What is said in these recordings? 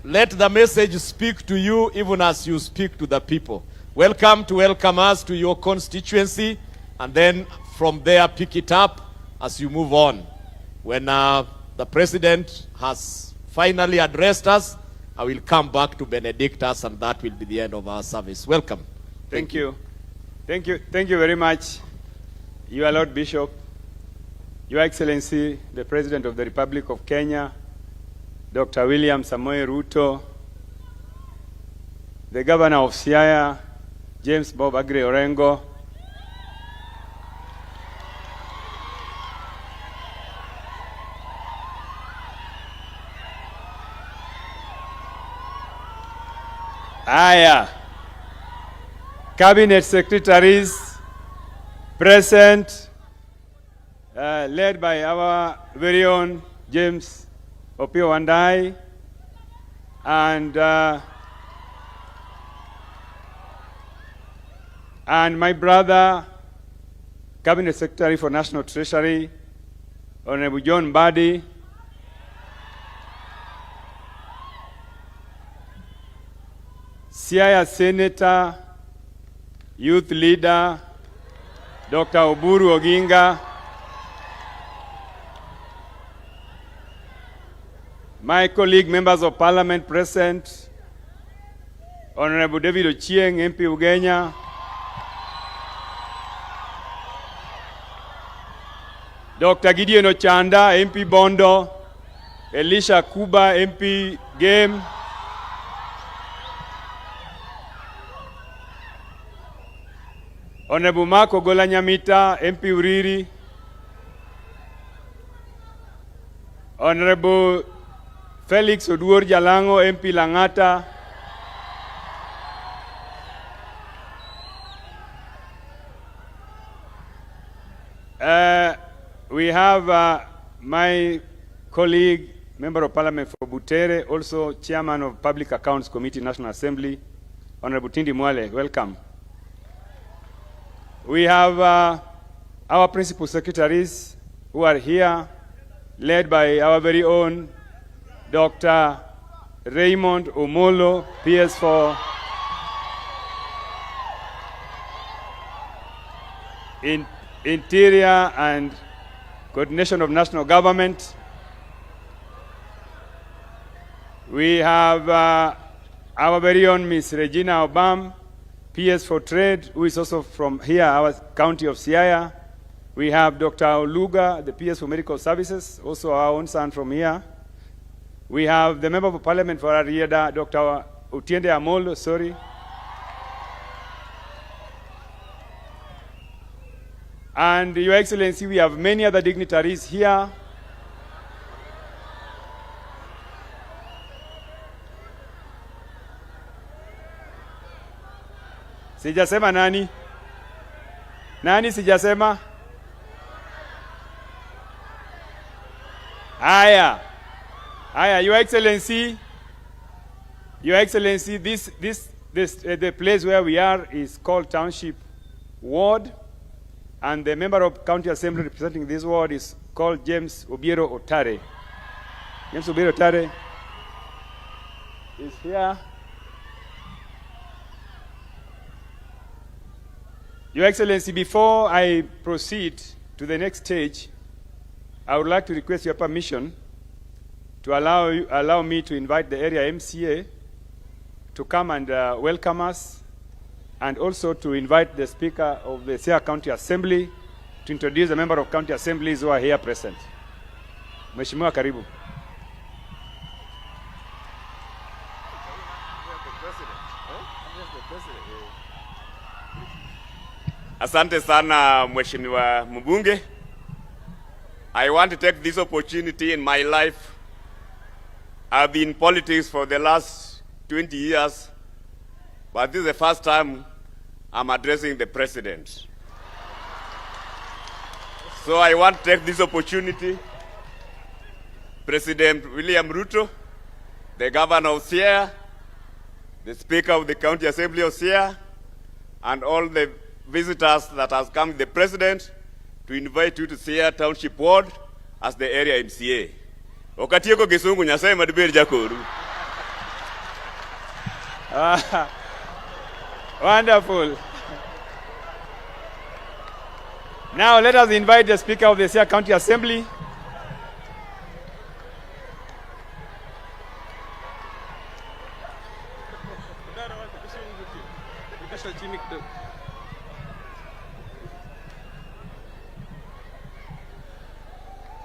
let the message speak to you even as you speak to the people. Welcome to welcome us to your constituency, and then from there pick it up as you move on. When the president has finally addressed us, I will come back to benedict us, and that will be the end of our service. Welcome. Thank you. Thank you very much, Your Lord Bishop, Your Excellency, the President of the Republic of Kenya, Dr. William Samoei Ruto, the Governor of Siaya, James Bob Agre Orengo, Cabinet Secretaries present, led by our very own James Opio Wandai, and my brother, Cabinet Secretary for National Treasury, Honorable John Badi, Siaya Senator, Youth Leader, Dr. Oburu Oginga, my colleague members of Parliament present, Honorable David Ochieng, MP Ugenya, Dr. Gideon Ochanda, MP Bondo, Elisha Kuba, MP Game, Honorable Marco Golanyamita, MP Uriri, Honorable Felix Oduor Jalango, MP Langata, we have my colleague, Member of Parliament for Butere, also Chairman of Public Accounts Committee, National Assembly, Honorable Tindi Mwale. Welcome. We have our principal secretaries who are here, led by our very own Dr. Raymond Omolo, PS for Interior and Coordination of National Government. We have our very own Miss Regina Obam, PS for Trade, who is also from here, our county of Siaya. We have Dr. Oluga, the PS for Medical Services, also our own son from here. We have the Member of Parliament for Arieda, Dr. Utiende Amolo, sorry. And Your Excellency, we have many other dignitaries here. Sijasema nani? Nani sijasema? Aya, Your Excellency, the place where we are is called Township Ward, and the Member of County Assembly representing this ward is called James Obiero Otare. James Obiero Otare is here. Your Excellency, before I proceed to the next stage, I would like to request your permission to allow me to invite the area MCA to come and welcome us, and also to invite the Speaker of the Siaya County Assembly to introduce the Member of County Assemblies who are here present. Mheshimiwa, karibu. Asante sana Mheshimiwa Mbunge. I want to take this opportunity in my life. I've been in politics for the last 20 years, but this is the first time I'm addressing the President. So I want to take this opportunity. President William Ruto, the Governor of Siaya, the Speaker of the County Assembly of Siaya, and all the visitors that has come with the President to invite you to Siaya Township Ward as the area MCA. Okatieko Kisungu nyasaye madiberi jakoru. Wonderful. Now let us invite the Speaker of the Siaya County Assembly.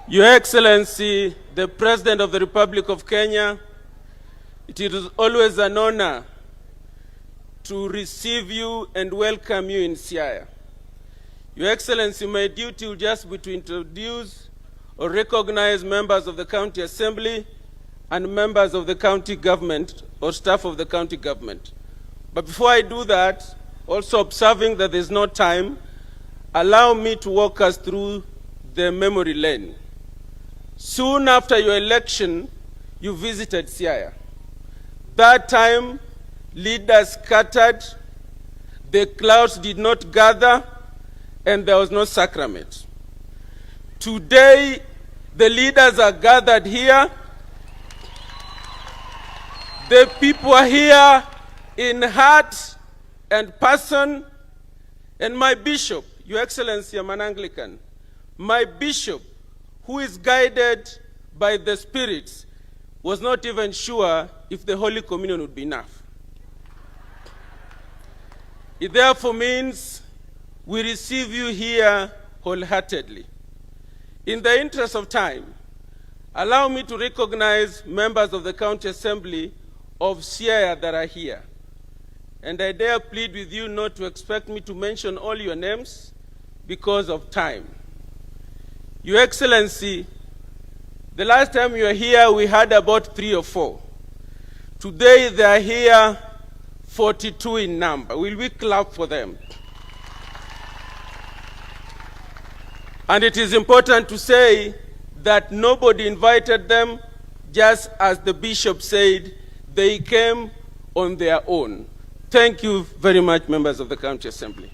Your Excellency, the President of the Republic of Kenya, it is always an honor to receive you and welcome you in Siaya. Your Excellency, my duty will just be to introduce or recognize members of the County Assembly and members of the county government or staff of the county government. But before I do that, also observing that there's no time, allow me to walk us through the memory lane. Soon after your election, you visited Siaya. That time, leaders scattered, the clouds did not gather, and there was no sacrament. Today, the leaders are gathered here. The people are here in heart and person. And my bishop, Your Excellency, I'm an Anglican, my bishop, who is guided by the spirits, was not even sure if the Holy Communion would be enough. It therefore means we receive you here wholeheartedly. In the interest of time, allow me to recognize members of the County Assembly of Siaya that are here. And I dare plead with you not to expect me to mention all your names because of time. Your Excellency, the last time you were here, we had about 3 or 4. Today, they are here 42 in number. Will we clap for them? And it is important to say that nobody invited them, just as the bishop said, they came on their own. Thank you very much, members of the County Assembly.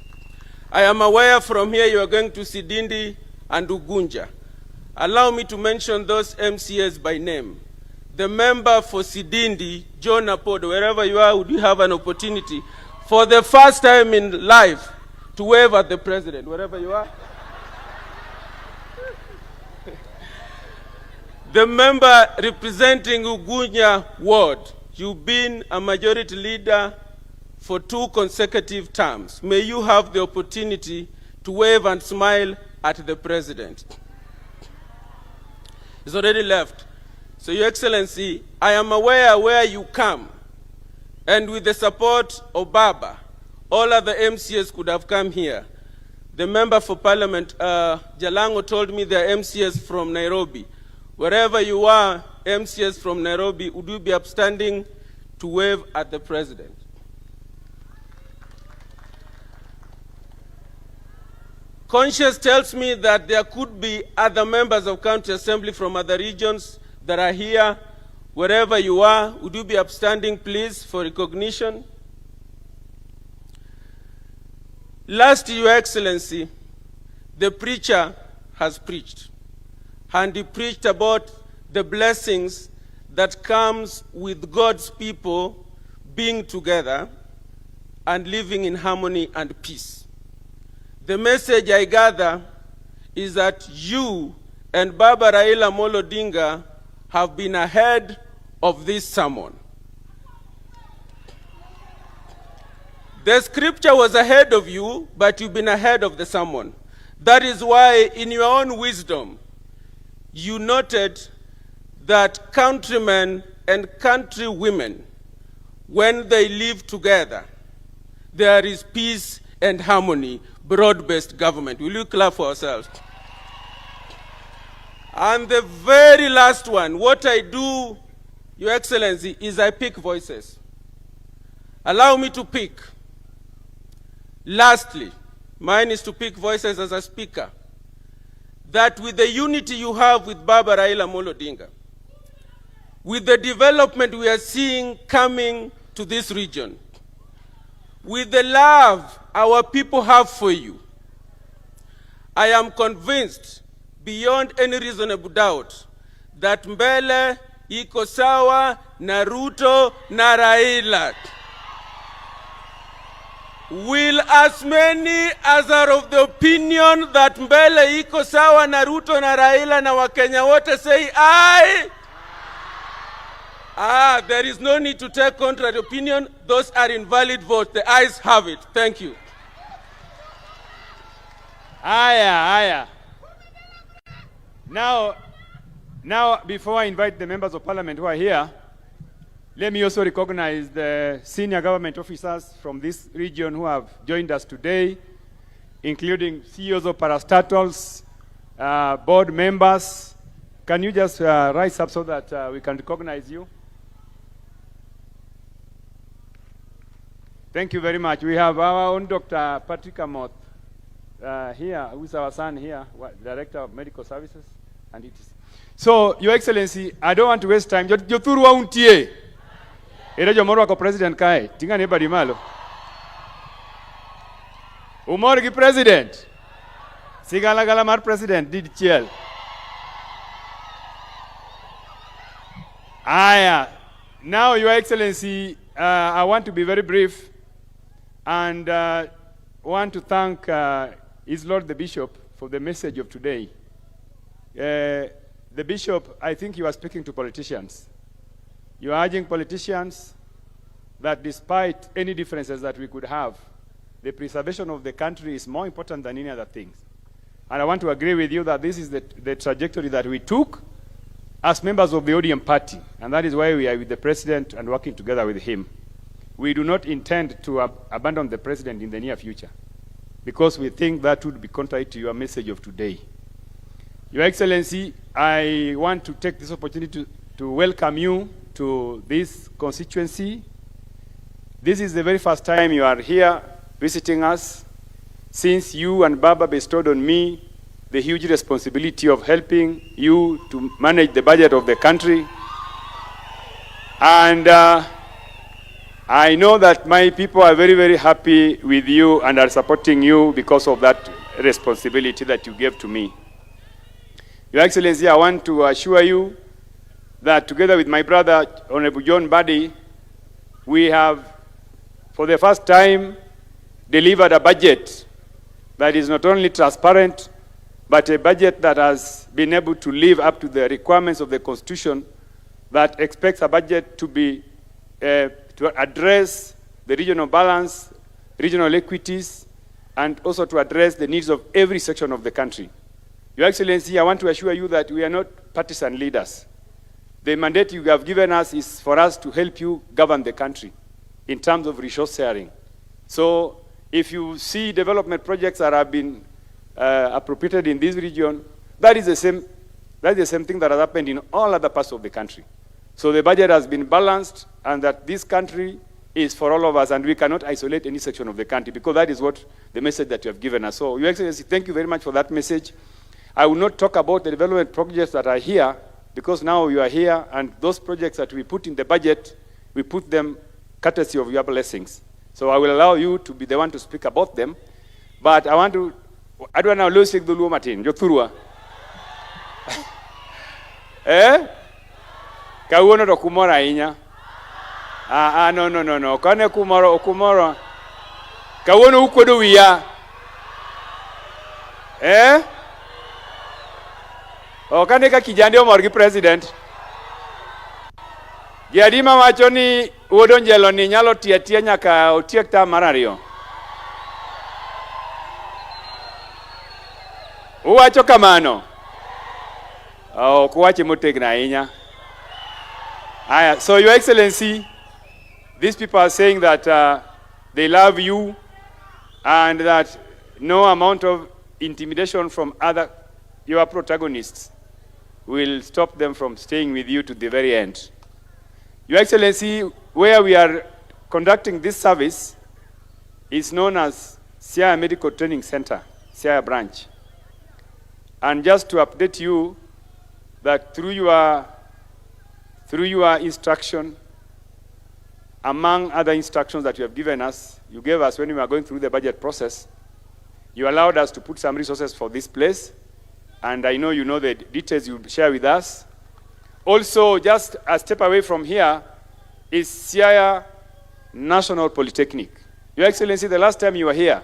I am aware from here you are going to Sidindi and Ugunja. Allow me to mention those MCAs by name. The member for Sidindi, John Apodo, wherever you are, would you have an opportunity for the first time in life to wave at the president, wherever you are? The member representing Ugunja Ward, you've been a majority leader for 2 consecutive terms. May you have the opportunity to wave and smile at the president. He's already left. So, Your Excellency, I am aware where you come, and with the support of Baba, all other MCAs could have come here. The member for Parliament, Jalango, told me there are MCAs from Nairobi. Wherever you are, MCAs from Nairobi, would you be upstanding to wave at the president? Conscience tells me that there could be other members of County Assembly from other regions that are here. Wherever you are, would you be upstanding, please, for recognition? Last, Your Excellency, the preacher has preached. And he preached about the blessings that comes with God's people being together and living in harmony and peace. The message I gather is that you and Baba Raila Amolo Odinga have been ahead of this sermon. The scripture was ahead of you, but you've been ahead of the sermon. That is why, in your own wisdom, you noted that countrymen and countrywomen, when they live together, there is peace and harmony, broad-based government. Will you clap for ourselves? And the very last one, what I do, Your Excellency, is I pick voices. Allow me to pick. Lastly, mine is to pick voices as a speaker. That with the unity you have with Baba Raila Amolo Odinga, with the development we are seeing coming to this region, with the love our people have for you, I am convinced, beyond any reasonable doubt, that mbele iko sawa na Ruto na Raila. Will as many as are of the opinion that mbele iko sawa na Ruto na Raila na Wakenya wote say aye? There is no need to take contrary opinion. Those are invalid votes. The ayes have it. Thank you. Aya. Now, before I invite the members of parliament who are here, let me also recognize the senior government officers from this region who have joined us today, including CEOs of parastatals, board members. Can you just rise up so that we can recognize you? Thank you very much. We have our own Dr. Patrick Amoth here, who is our son here, Director of Medical Services. And it is. So, Your Excellency, I don't want to waste time. Joturu wauntie. Ere jomoro wako president kae. Tinga anybody malo. Umor gi president. Sigala mar president did chiel. Aya. Now, Your Excellency, I want to be very brief and want to thank His Lord the Bishop for the message of today. The Bishop, I think you are speaking to politicians. You are urging politicians that despite any differences that we could have, the preservation of the country is more important than any other things. And I want to agree with you that this is the trajectory that we took as members of the ODM party, and that is why we are with the President and working together with him. We do not intend to abandon the President in the near future, because we think that would be contrary to your message of today. Your Excellency, I want to take this opportunity to welcome you to this constituency. This is the very first time you are here visiting us, since you and Baba bestowed on me the huge responsibility of helping you to manage the budget of the country. And I know that my people are very, very happy with you and are supporting you because of that responsibility that you gave to me. Your Excellency, I want to assure you that together with my brother, Honorable John Badi, we have, for the first time, delivered a budget that is not only transparent, but a budget that has been able to live up to the requirements of the Constitution that expects a budget to be, to address the regional balance, regional equities, and also to address the needs of every section of the country. Your Excellency, I want to assure you that we are not partisan leaders. The mandate you have given us is for us to help you govern the country in terms of resource sharing. So if you see development projects that have been appropriated in this region, that is the same thing that has happened in all other parts of the country. So the budget has been balanced, and that this country is for all of us, and we cannot isolate any section of the country, because that is what the message that you have given us. So, Your Excellency, thank you very much for that message. I will not talk about the development projects that are here, because now you are here, and those projects that we put in the budget, we put them courtesy of your blessings. So I will allow you to be the one to speak about them. But I don't know, lose the Luo Martin, Jothurua. Kauono do kumora inya. No. Kane kumoro. Kauono ukodo wiya. Kane ka kijande omor gi president. Giadima wacho ni wuodonjelo ni nyalo tiatia nyaka otiek tam mar ariyo. Uwacho kamano. Kuwache motegna ahinya. So, Your Excellency, these people are saying that they love you, and that no amount of intimidation from your protagonists will stop them from staying with you to the very end. Your Excellency, where we are conducting this service is known as Siaya Medical Training Center, Siaya branch. And just to update you that through your instruction, among other instructions that you have given us, you gave us when we were going through the budget process, you allowed us to put some resources for this place, and I know you know the details you'll share with us. Also, just a step away from here is Siaya National Polytechnic. Your Excellency, the last time you were here,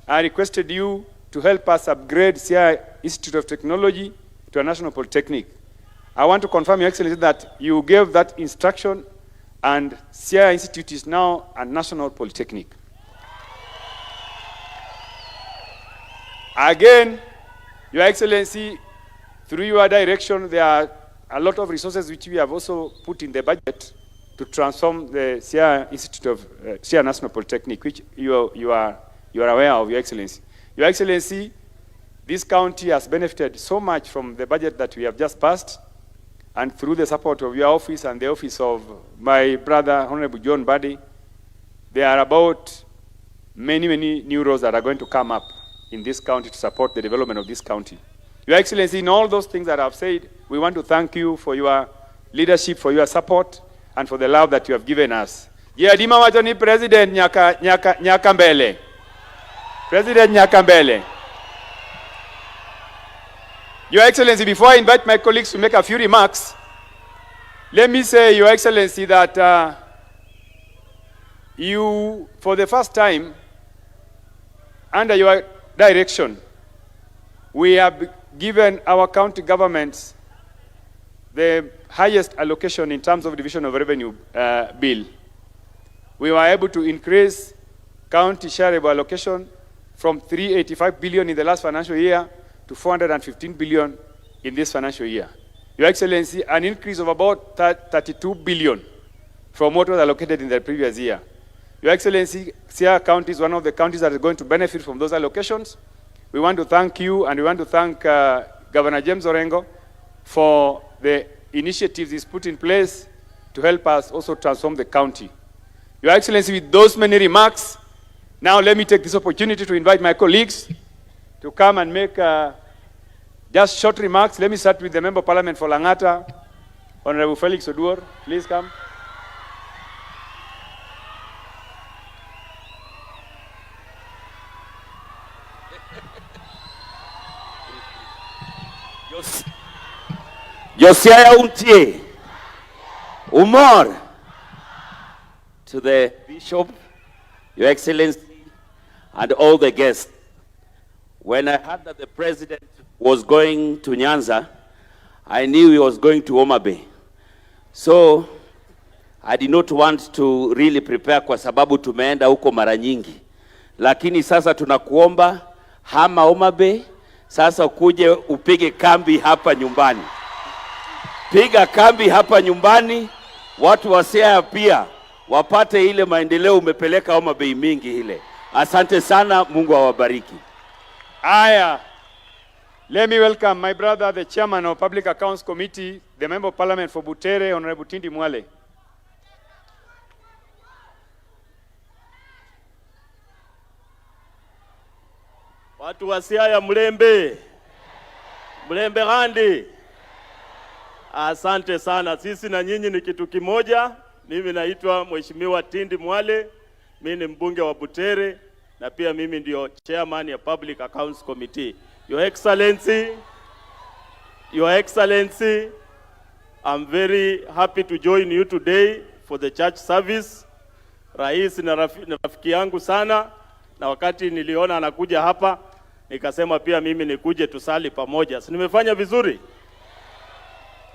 I requested you to help us upgrade Siaya Institute of Technology to a national polytechnic. I want to confirm, Your Excellency, that you gave that instruction and Siaya Institute is now a national polytechnic. Again, Your Excellency, through your direction, there are a lot of resources which we have also put in the budget to transform the Siaya Institute of Siaya National Polytechnic, which you are aware of, Your Excellency. Your Excellency, this county has benefited so much from the budget that we have just passed, and through the support of your office and the office of my brother, Honorable John Buddy, there are about many new roads that are going to come up in this county to support the development of this county. Your Excellency, in all those things that I've said, we want to thank you for your leadership, for your support, and for the love that you have given us. Dima wacho ni President nyaka mbele. President nyaka mbele. Your Excellency, before I invite my colleagues to make a few remarks, let me say, Your Excellency, that you, for the first time, under your direction, we have given our county governments the highest allocation in terms of division of revenue bill. We were able to increase county shareable allocation from 385 billion in the last financial year to 415 billion in this financial year. Your Excellency, an increase of about 32 billion from what was allocated in the previous year. Your Excellency, Siaya County is one of the counties that is going to benefit from those allocations. We want to thank you, and we want to thank Governor James Orengo for the initiatives he's put in place to help us also transform the county. Your Excellency, with those many remarks, now let me take this opportunity to invite my colleagues to come and make just short remarks. Let me start with the Member of Parliament for Langata, Honorable Felix Oduor. Please come. Josiah Untie, Umar, to the Bishop, Your Excellency, and all the guests. When I heard that the President was going to Nyanza, I knew he was going to Homa Bay. So I did not want to really prepare kwa sababu tumeenda huko mara nyingi. Lakini sasa tunakuomba hama Homa Bay, sasa ukuje upige kambi hapa nyumbani. Piga kambi hapa nyumbani, watu wa Siaya pia wapate ile maendeleo umepeleka Homa Bay mingi ile. Asante sana, Mungu awabariki. Aya. Let me welcome my brother, the Chairman of Public Accounts Committee, the Member of Parliament for Butere, Honorable Tindi Mwale. Watu wa Siaya mlembe. Mlembe gandi. Asante sana. Sisi na nyinyi ni kitu kimoja. Mimi naitwa Mheshimiwa Tindi Mwale. Mimi ni mbunge wa Butere na pia mimi ndio chairman ya Public Accounts Committee. Your Excellency, I'm very happy to join you today for the church service. Rais ni rafiki yangu sana, na wakati niliona anakuja hapa nikasema pia mimi nikuje tusali pamoja. Si nimefanya vizuri?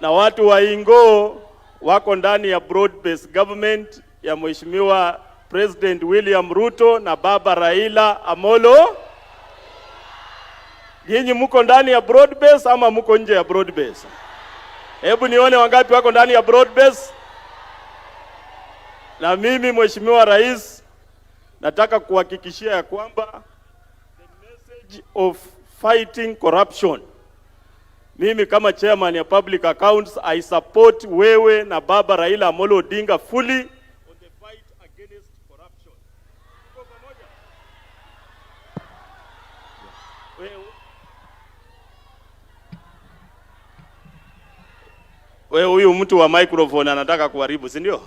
Na watu wa Ingo wako ndani ya broad based government ya Mheshimiwa President William Ruto na Baba Raila Amolo. Nyinyi mko ndani ya broad base ama mko nje ya broad base? Hebu nione wangapi wako ndani ya broad base. Na mimi Mheshimiwa Rais nataka kuhakikishia ya kwamba the message of fighting corruption, mimi kama chairman ya Public Accounts, I support wewe na Baba Raila Amolo Odinga fully on the fight against corruption. Tuko pamoja? Wewe huyu mtu wa microphone anataka kuharibu, si ndio?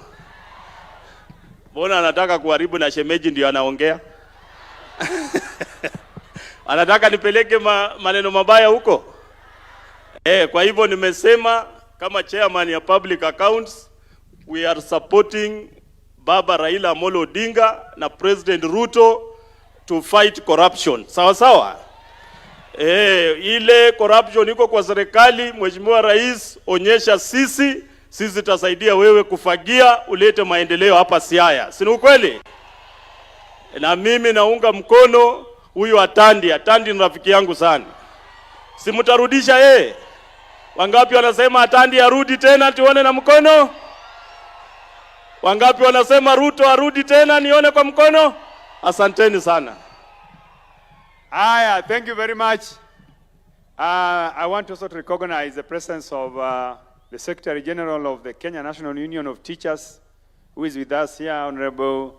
Mbona anataka kuharibu na shemeji ndio anaongea? Anataka nipeleke maneno mabaya huko? Kwa hivyo nimesema kama chairman ya Public Accounts, we are supporting Baba Raila Amolo Odinga na President Ruto to fight corruption. Sawa sawa? Ile corruption iko kwa serikali, Mheshimiwa Rais, onyesha sisi tutasaidia wewe kufagia, ulete maendeleo hapa Siaya. Si ni kweli? Na mimi naunga mkono huyu Atandi. Atandi ni rafiki yangu sana. Si mtarudisha yeye? Wangapi wanasema Atandi arudi tena tuone na mkono? Wangapi wanasema Ruto arudi tena nione kwa mkono? Asanteni sana. Aya, thank you very much. I want also to recognize the presence of the Secretary General of the Kenya National Union of Teachers, who is with us here, Honorable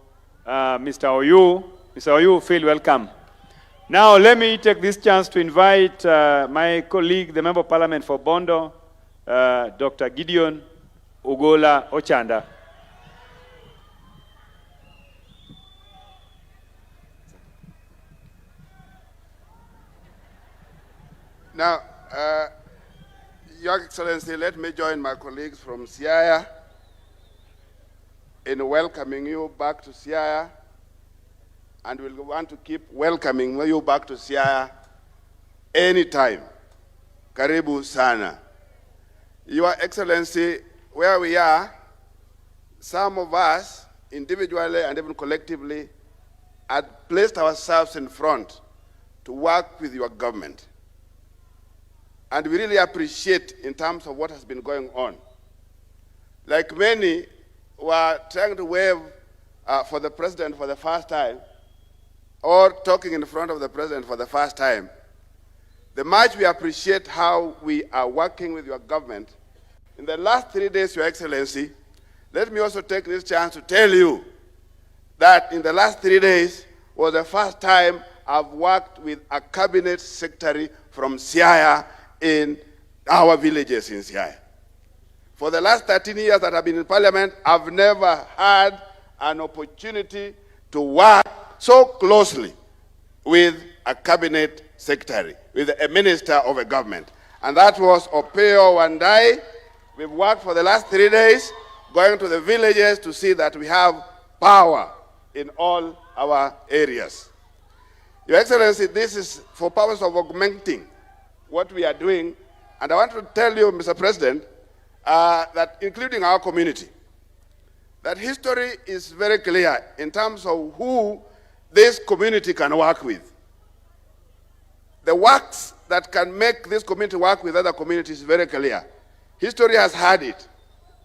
Mr. Oyu. Mr. Oyu, feel welcome. Now, let me take this chance to invite my colleague, the Member of Parliament for Bondo, Dr. Gideon Ugola Ochanda. Now, Your Excellency, let me join my colleagues from Siaya in welcoming you back to Siaya, and we'll want to keep welcoming you back to Siaya anytime. Karibu sana. Your Excellency, where we are, some of us, individually and even collectively, had placed ourselves in front to work with your government. And we really appreciate in terms of what has been going on. Like many were trying to wave for the president for the first time, or talking in front of the president for the first time, the much we appreciate how we are working with your government. In the last 3 days, Your Excellency, let me also take this chance to tell you that in the last 3 days was the first time I've worked with a cabinet secretary from Siaya in our villages in Siaya. For the last 13 years that I've been in Parliament, I've never had an opportunity to work so closely with a cabinet secretary, with a minister of a government. And that was Opeo Wandai. We've worked for the last 3 days, going to the villages to see that we have power in all our areas. Your Excellency, this is for purpose of augmenting what we are doing. And I want to tell you, Mr. President, that including our community, that history is very clear in terms of who this community can work with. The works that can make this community work with other communities is very clear. History has had it,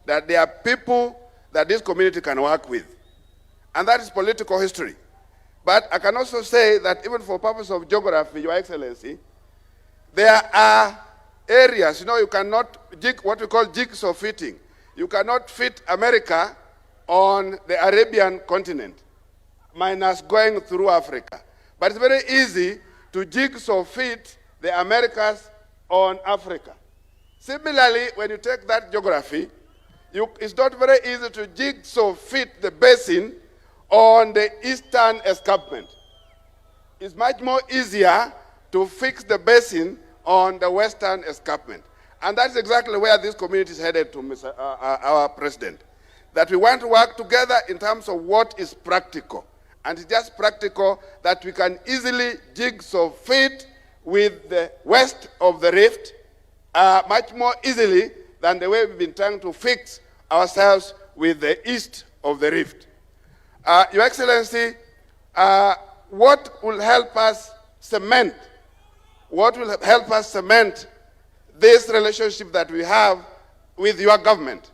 that there are people that this community can work with. And that is political history. But I can also say that even for purpose of geography, Your Excellency, there are areas, you cannot, what we call jigsaw fitting. You cannot fit America on the Arabian continent, minus going through Africa. But it's very easy to jigsaw fit the Americas on Africa. Similarly, when you take that geography, it's not very easy to jigsaw fit the basin on the eastern escarpment. It's much more easier to fix the basin on the western escarpment. And that's exactly where this community is headed to, our president. That we want to work together in terms of what is practical. And it's just practical that we can easily jigsaw fit with the west of the rift much more easily than the way we've been trying to fix ourselves with the east of the rift. Your Excellency, what will help us cement this relationship that we have with your government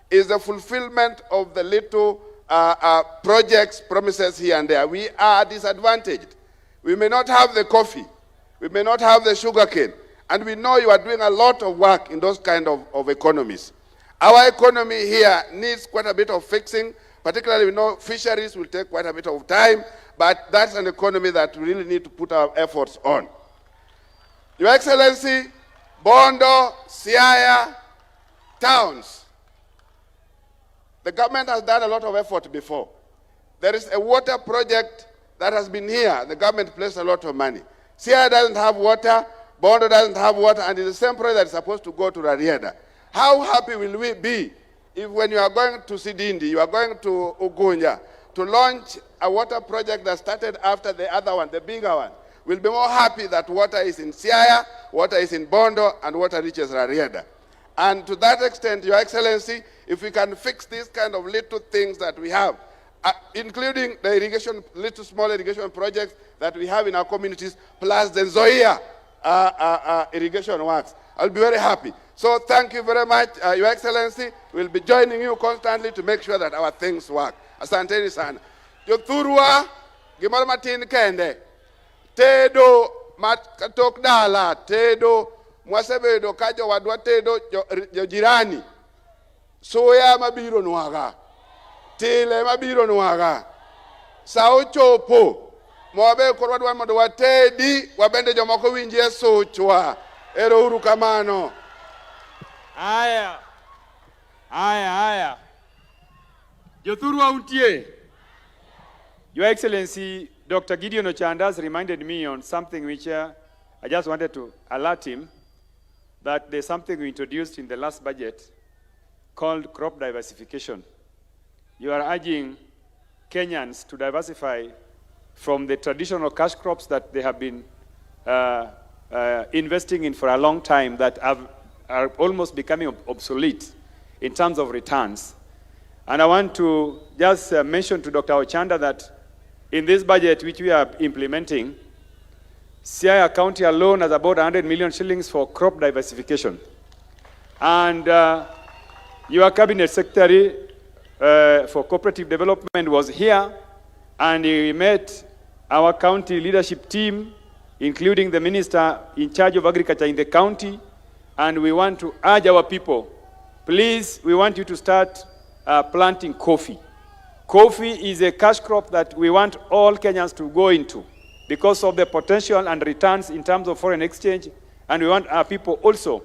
is the fulfillment of the little projects, promises here and there. We are disadvantaged. We may not have the coffee. We may not have the sugar cane. And we know you are doing a lot of work in those kind of economies. Our economy here needs quite a bit of fixing. Particularly, we know fisheries will take quite a bit of time, but that's an economy that we really need to put our efforts on. Your Excellency, Bondo, Siaya, towns. The government has done a lot of effort before. There is a water project that has been here. The government placed a lot of money. Siaya doesn't have water, Bondo doesn't have water, and it's the same project that is supposed to go to Rarieda. How happy will we be if when you are going to Sidindi, you are going to Ugunja, to launch a water project that started after the other one, the bigger one, we'll be more happy that water is in Siaya, water is in Bondo, and water reaches Rarieda. And to that extent, Your Excellency, if we can fix these kind of little things that we have, including the irrigation, little small irrigation projects that we have in our communities, plus the Nzoia irrigation works, I'll be very happy. So thank you very much, Your Excellency. We'll be joining you constantly to make sure that our things work. Asanteni sana. Jothurwa, gimoro matin kende. Tedo katok dala, tedo mwasebedo kajo wadwa tedo jo jirani. Soya mabiro nwaga. Tile mabiro nwaga. Sao chopo. Mwabe korwa dwa mondo watedi, wabende jomoko winjie sochwa. Ero uru kamano. Aya. Jothurwa untie. Your Excellency, Dr. Gideon Ochanda has reminded me on something which I just wanted to alert him that there's something we introduced in the last budget called crop diversification. You are urging Kenyans to diversify from the traditional cash crops that they have been investing in for a long time that are almost becoming obsolete in terms of returns. And I want to just mention to Dr. Ochanda that in this budget which we are implementing, Siaya County alone has about 100 million shillings for crop diversification. And your Cabinet Secretary for Cooperative Development was here, and he met our county leadership team, including the minister in charge of agriculture in the county, and we want to urge our people, please, we want you to start planting coffee. Coffee is a cash crop that we want all Kenyans to go into because of the potential and returns in terms of foreign exchange, and we want our people also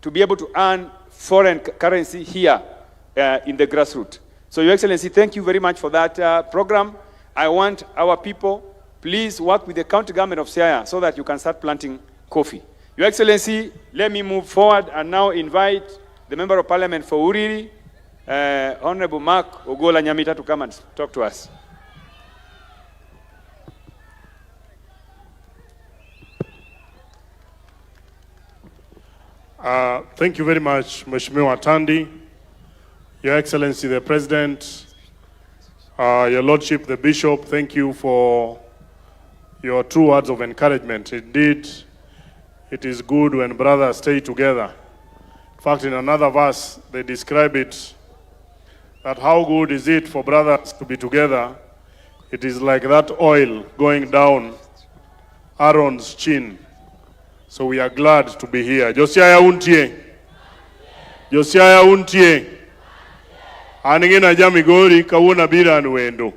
to be able to earn foreign currency here in the grassroots. So, Your Excellency, thank you very much for that program. I want our people, please work with the county government of Siaya so that you can start planting coffee. Your Excellency, let me move forward and now invite the Member of Parliament for Uriri, Honorable Mark Ogola Nyamita, to come and talk to us. Thank you very much, Mheshimiwa Tandi, Your Excellency the President, Your Lordship the Bishop. Thank you for your true words of encouragement. Indeed, it is good when brothers stay together. In fact, in another verse, they describe it that how good is it for brothers to be together. It is like that oil going down Aaron's chin. So we are glad to be here. Josiah untie. Josiah untie. Aningina jamigori kawuna bira nuendo.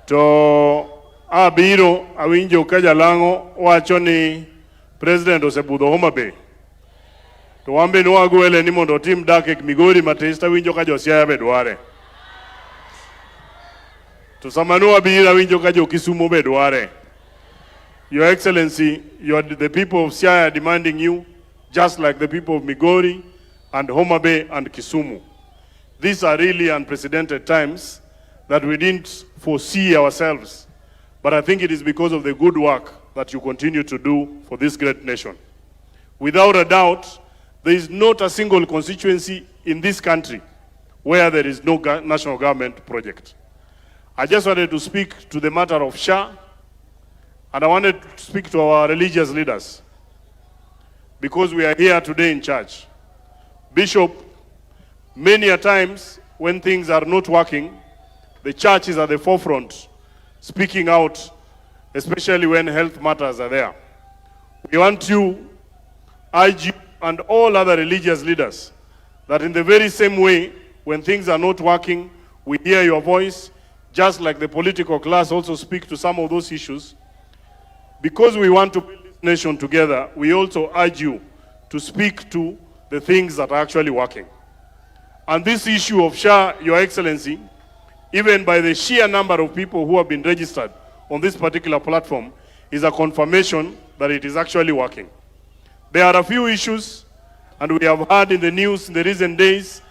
To abiro awinjo kajalango wachoni President osebudho Homa Bay. To wambe nwagwele ni mondo tim dake Migori matesta winjo ka Josiaya bedware. To samanu abira winjo ka Kisumu bedware. Your Excellency, the people of Siaya are demanding you, just like the people of Migori and Homa Bay and Kisumu. These are really unprecedented times that we didn't foresee ourselves. But I think it is because of the good work that you continue to do for this great nation. Without a doubt, there is not a single constituency in this country where there is no national government project. I just wanted to speak to the matter of SHA, and I wanted to speak to our religious leaders, because we are here today in church. Bishop, many a times when things are not working, the church is at the forefront, speaking out, especially when health matters are there. We want to urge you and all other religious leaders that in the very same way, when things are not working, we hear your voice, just like the political class also speak to some of those issues. Because we want to build this nation together, we also urge you to speak to the things that are actually working. And this issue of SHA, Your Excellency, even by the sheer number of people who have been registered on this particular platform, is a confirmation that it is actually working. There are a few issues, and we have heard in the news in the recent days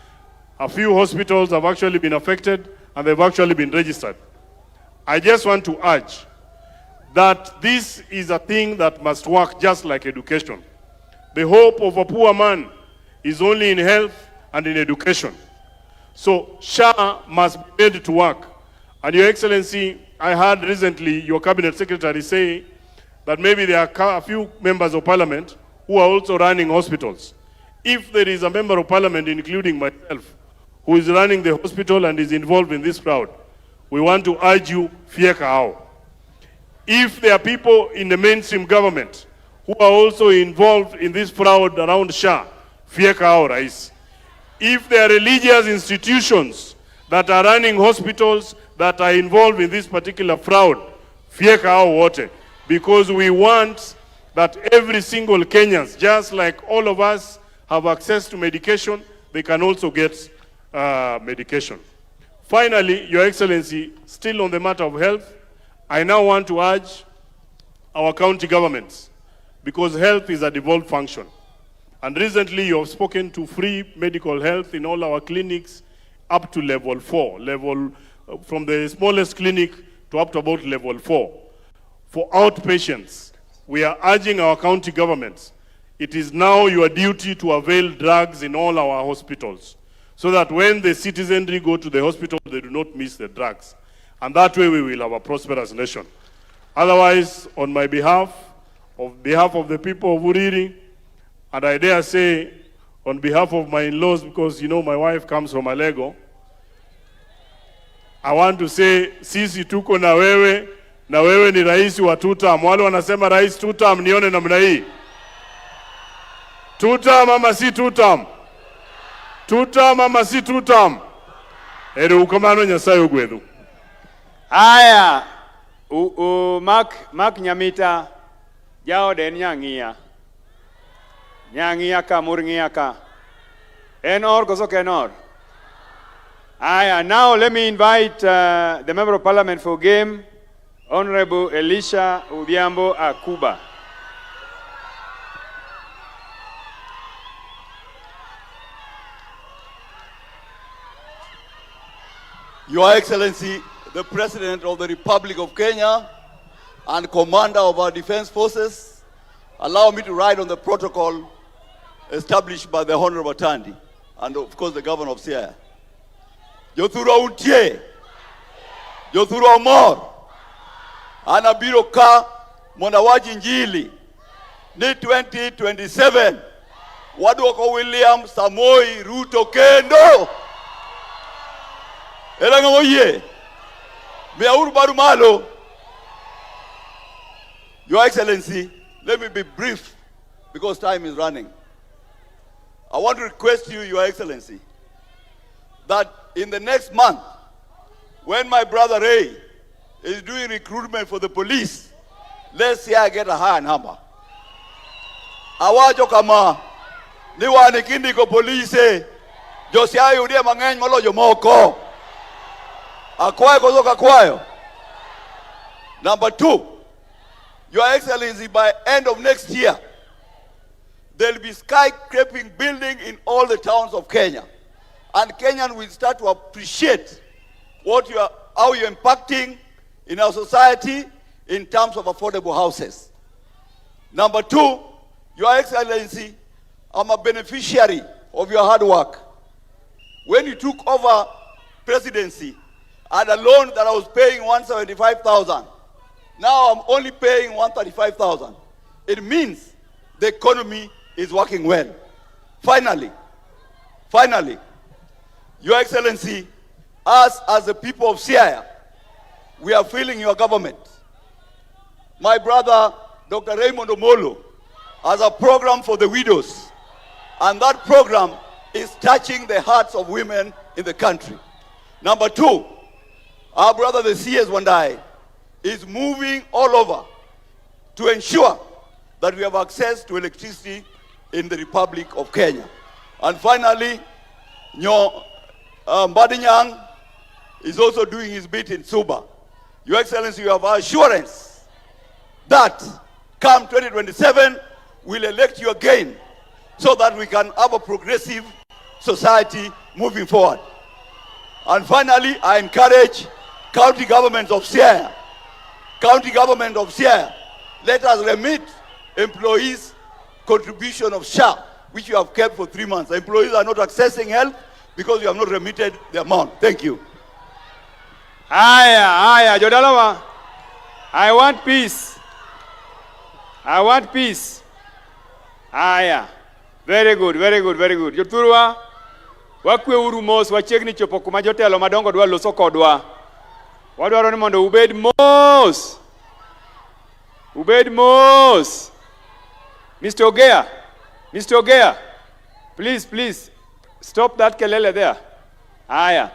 A few hospitals have actually been affected and they've actually been registered. I just want to urge that this is a thing that must work just like education. The hope of a poor man is only in health and in education. So SHA must be made to work. And Your Excellency, I heard recently your Cabinet Secretary say that maybe there are a few members of Parliament who are also running hospitals. If there is a member of Parliament, including myself, who is running the hospital and is involved in this crowd, we want to urge you, fieka hao. If there are people in the mainstream government who are also involved in this fraud around SHA, fieka hao, Rais. If there are religious institutions that are running hospitals that are involved in this particular fraud, fieka hao wote. Because we want that every single Kenyans, just like all of us have access to medication, they can also get medication. Finally, Your Excellency, still on the matter of health, I now want to urge our county governments, because health is a devolved function. And recently you have spoken to free medical health in all our clinics up to level 4, from the smallest clinic to up to about level 4. For outpatients, we are urging our county governments, it is now your duty to avail drugs in all our hospitals, so that when the citizenry go to the hospital, they do not miss the drugs. And that way we will have a prosperous nation. Otherwise, on my behalf of the people of Uriri, and I dare say on behalf of my in-laws, because you know my wife comes from Alego, I want to say, sisi tuko na wewe ni rais wa 2 term. Wale wanasema rais 2 term, nione namna hii. 2 term ama si 2 term? 2 term ama si 2 term? Ere ukamano Nyasaye ogwedhu. Aya, Mark Nyamita, jao den nyang'ia. Nyang'ia ka, murng'ia ka. Enor, koso kenor. Aya, now let me invite the Member of Parliament for Game, Honorable Elisha Odhiambo Akuba. Your Excellency, the President of the Republic of Kenya and Commander of our Defense Forces, allow me to ride on the protocol established by the Honorable Tandi and of course the Governor of Siaya. Jothuro untie, Jothuro omor, anabiro ka monawaji njili, ni 2027, waduoko William Samoei Ruto kendo. Elanga moye, meauru baru malo. Your Excellency, let me be brief because time is running. I want to request you, Your Excellency, that in the next month, when my brother Ray is doing recruitment for the police, let's see I get a higher number. Awajo kama niwa nikindi ko police, Josiah yudia mang'eny moloyo moko. Akwayo kozoka kwayo. Number 2, Your Excellency, by end of next year, there will be skyscraping building in all the towns of Kenya. And Kenyans will start to appreciate how you're impacting in our society in terms of affordable houses. Number 2, Your Excellency, I'm a beneficiary of your hard work. When you took over presidency, I had a loan that I was paying 175,000. Now I'm only paying 135,000. It means the economy is working well. Finally, Your Excellency, us as the people of Siaya, we are feeling your government. My brother, Dr. Raymond Omolo, has a program for the widows. And that program is touching the hearts of women in the country. Number 2, our brother, the CS Wandai, is moving all over to ensure that we have access to electricity in the Republic of Kenya. And finally, Mbadinyang is also doing his bit in Suba. Your Excellency, you have our assurance that come 2027, we'll elect you again so that we can have a progressive society moving forward. And finally, I encourage county governments of Siaya, let us remit employees' contribution of SHA, which you have kept for 3 months. The employees are not accessing help because you have not remitted the amount. Thank you. Aya, Jodalawa. I want peace. Aya. Very good. Joturwa, wakwe uru mos, wachegni chopo kuma jotelo madongo dwa loso kodwa. Wadwaro ni mondo ubed mos. Mr. Ogea, please, stop that kelele there. Aya.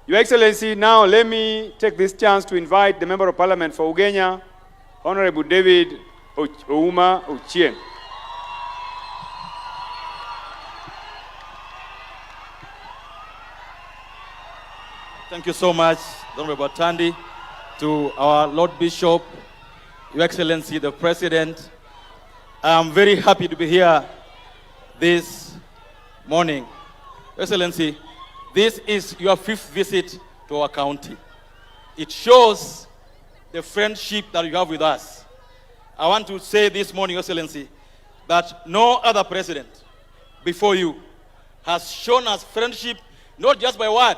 Your Excellency, now let me take this chance to invite the Member of Parliament for Ugenya, Honorable David Ouma Ochieng. Thank you so much, Honorable Tandi, to our Lord Bishop, Your Excellency, the President. I'm very happy to be here this morning. Your Excellency, this is your 5th visit to our county. It shows the friendship that you have with us. I want to say this morning, Your Excellency, that no other president before you has shown us friendship, not just by word,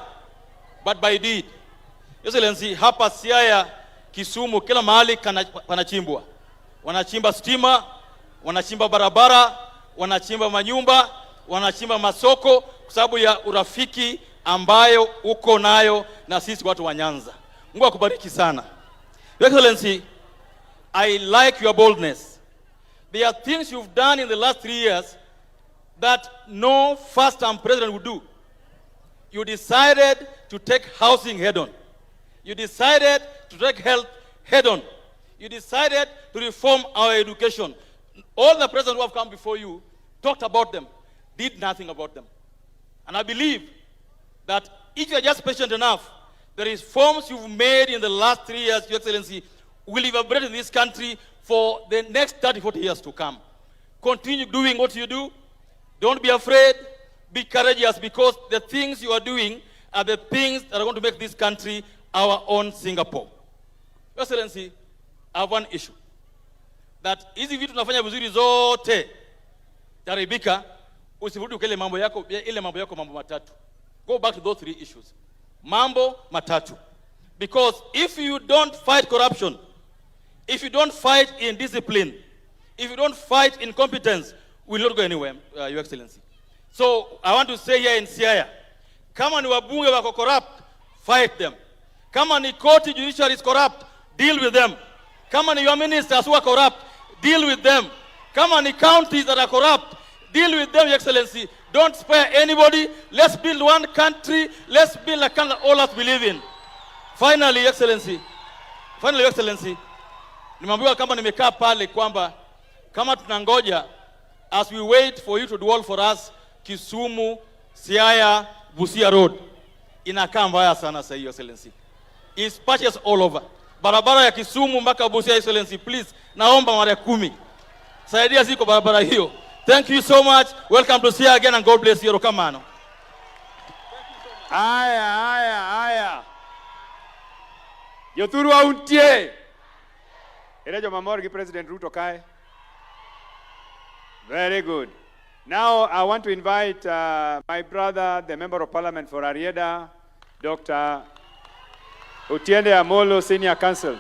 but by deed. Your Excellency, hapa Siaya, Kisumu, kila mahali panachimbwa. Wanachimba stima, wanachimba barabara, wanachimba manyumba, wanachimba masoko, kwa sababu ya urafiki ambayo uko nayo na sisi watu wa Nyanza. Mungu akubariki sana. Your Excellency, I like your boldness. There are things you've done in the last 3 years that no first-time president would do. You decided to take housing head-on. You decided to take health head-on. You decided to reform our education. All the presidents who have come before you talked about them, did nothing about them. And I believe that if you are just patient enough, the reforms you've made in the last 3 years, Your Excellency, will reverberate in this country for the next 30, 40 years to come. Continue doing what you do. Don't be afraid. Be courageous, because the things you are doing are the things that are going to make this country our own Singapore. Your Excellency, I have one issue. That hizi vitu tunafanya vizuri zote, taribika, usirudi ukele mambo yako, ile mambo yako mambo matatu. Go back to those 3 issues. Mambo matatu. Because if you don't fight corruption, if you don't fight indiscipline, if you don't fight incompetence, we will not go anywhere, Your Excellency. So I want to say here in Siaya, kama ni wabunge wako corrupt, fight them. Kama ni koti judiciary is corrupt, deal with them. Kama ni your ministers who are corrupt, deal with them. Kama ni counties that are corrupt, deal with them, Your Excellency. Don't spare anybody. Let's build one country. Let's build a country that all of us believe in. Finally, Your Excellency, nimeambiwa kama nimekaa pale kwamba kama tunangoja, as we wait for you to do all for us, Kisumu, Siaya, Busia Road, inakaa mbaya sana sasa, Your Excellency. It's patches all over. Barabara ya Kisumu mpaka Busia, Your Excellency, please, naomba mara 10. Saidia ziko barabara hiyo. Thank you so much. Welcome to Siaya again, and God bless you. Rokamano. Aya. Yoturu auntie. Erejo mamorgi President Ruto kai. Very good. Now I want to invite my brother, the Member of Parliament for Arieda, Dr. Otiende Amolo, Senior Counsel.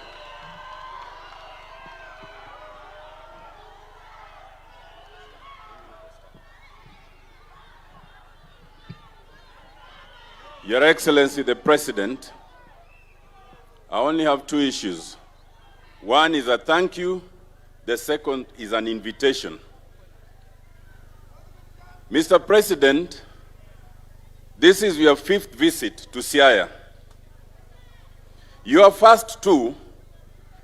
Your Excellency, the President, I only have 2 issues. One is a thank you. The second is an invitation. Mr. President, this is your 5th visit to Siaya. Your first 2,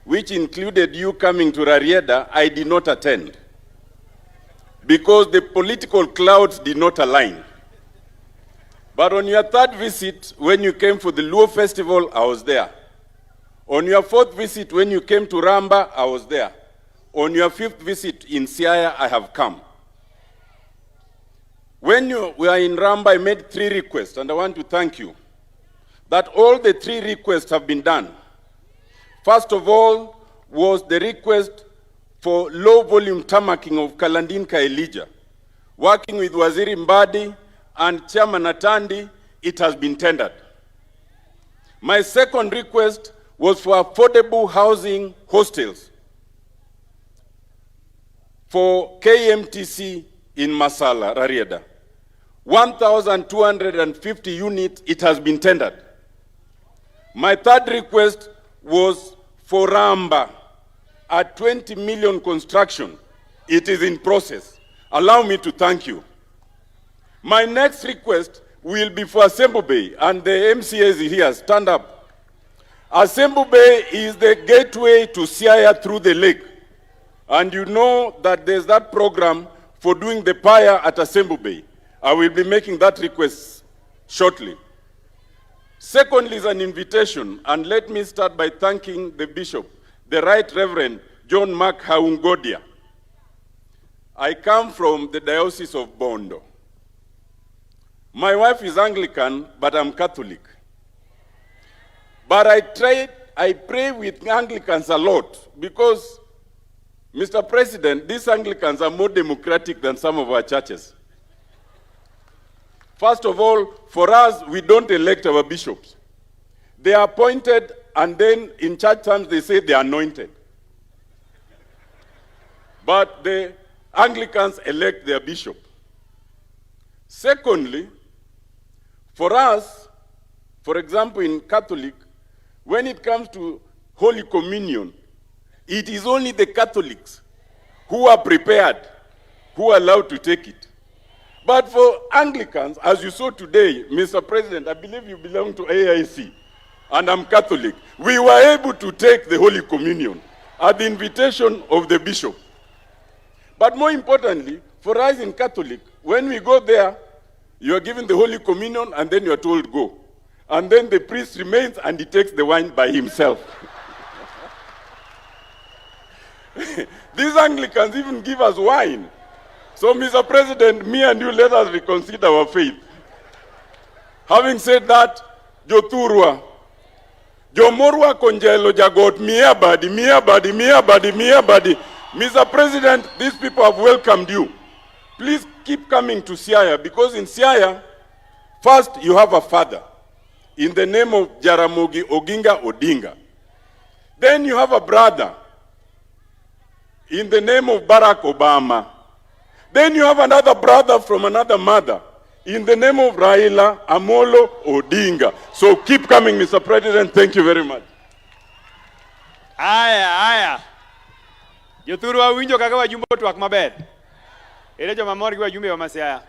which included you coming to Rarieda, I did not attend because the political clouds did not align. But on your 3rd visit, when you came for the Luo Festival, I was there. On your 4th visit, when you came to Ramba, I was there. On your 5th visit in Siaya, I have come. When we were in Ramba, I made 3 requests, and I want to thank you that all the 3 requests have been done. First of all was the request for low-volume tarmacking of Kalandinka Elijah. Working with Waziri Mbadi and Chairman Atandi, it has been tendered. My second request was for affordable housing hostels for KMTC in Masala, Rarieda. 1,250 units, it has been tendered. My third request was for Ramba, a 20 million construction. It is in process. Allow me to thank you. My next request will be for Assembly Bay, and the MCAs here, stand up. Assembly Bay is the gateway to Siaya through the lake. And you know that there's that program for doing the pyre at Assembly Bay. I will be making that request shortly. Secondly is an invitation, and let me start by thanking the Bishop, the Right Reverend John Mark Haungodia. I come from the Diocese of Bondo. My wife is Anglican, but I'm Catholic. But I pray with Anglicans a lot because, Mr. President, these Anglicans are more democratic than some of our churches. First of all, for us, we don't elect our bishops. They are appointed, and then in church terms, they say they are anointed. But the Anglicans elect their bishop. Secondly, for us, for example, in Catholic, when it comes to Holy Communion, it is only the Catholics who are prepared, who are allowed to take it. But for Anglicans, as you saw today, Mr. President, I believe you belong to AIC, and I'm Catholic. We were able to take the Holy Communion at the invitation of the bishop. But more importantly, for us in Catholic, when we go there, you are given the Holy Communion, and then you are told go. And then the priest remains, and he takes the wine by himself. These Anglicans even give us wine. So, Mr. President, me and you, let us reconsider our faith. Having said that, Joturwa, Jomorwa Konjelo Jagot, Mia Badi. Mr. President, these people have welcomed you. Please keep coming to Siaya, because in Siaya, first you have a father in the name of Jaramogi Oginga Odinga. Then you have a brother in the name of Barack Obama. Then you have another brother from another mother in the name of Raila Amolo Odinga. So keep coming, Mr. President. Thank you very much. Aya. Joturu wa winjo kaka wajumbe twak maber. Ere joma mor gi wajumbe wa Siaya.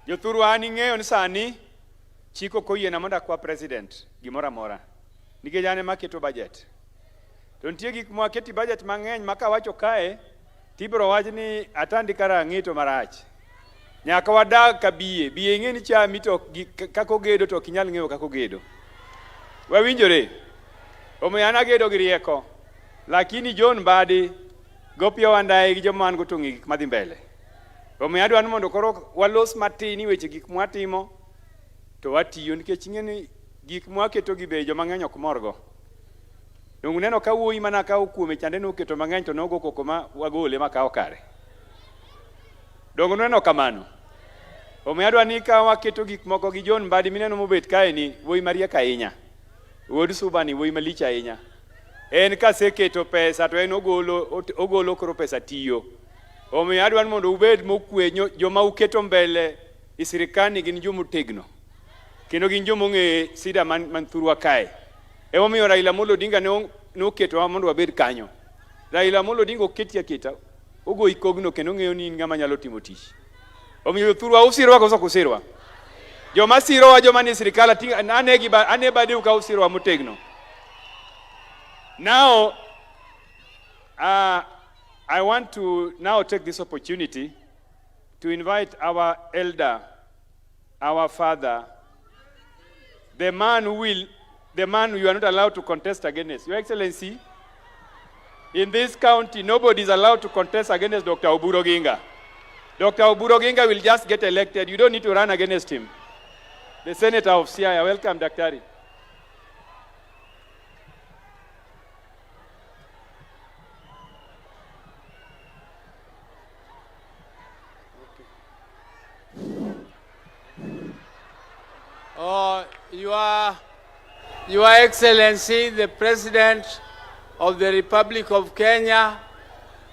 Joturu an ing'eyo ni sani chiko koyiena mondo akwa president gimoro amora. Nikech an ema keto budget. To nitie gik mwaketi budget mang'eny ma kawacho kae tibro wach ni Atandi karang'i to marach. Nyaka wadag ka biye. Biye ing'e ni chami to kako gedo to kinyal ng'eyo kako gedo. Wawinjore. Omiyo an agedo gi rieko. Lakini John Mbadi gopio wandae gi joman go tong'i gik madhi mbele. Omiyo adwaro mondo koro walos matini weche gik mwatimo to watiyo, nikech ing'e ni gik mwaketo gi be joma ng'eny ok morgo. Dongu neno ka wuoyi mana ka okuome chande noketo mang'eny to nogo koko ma wagole ma kawo kare. Dongu neno kamano. Omiyo adwaro ni ka waketo gik moko gi John Mbadi mineno mobet kae ni wuoyi mariek ahinya. Wuod Suba ni wuoyi malich ahinya. En kaseketo pesa to en ogolo koro pesa tiyo. Omiyo adwaro mondo ubed mokwe, joma uketo mbele i sirikani gin jomo tegno. Kendo gin jomo ng'e sida man thurwa kae. Emomiyo Raila Amolo Odinga noketo mondo wabed kanyo. Raila Amolo Odinga oketi aketa, ogo ikogno kendo ng'eyo ni in ng'ama nyalo timo tich. Omiyo thurwa usirwa koso kusirwa. Joma sirowa joma ni sirikal ane bade ka usirwa motegno. Now, I want to now take this opportunity to invite our elder, our father, the man you are not allowed to contest against. Your Excellency, in this county, nobody is allowed to contest against Dr. Oburu Oginga. Dr. Oburu Oginga will just get elected. You don't need to run against him. The Senator of Siaya. Welcome, Daktari. Your Excellency, the President of the Republic of Kenya,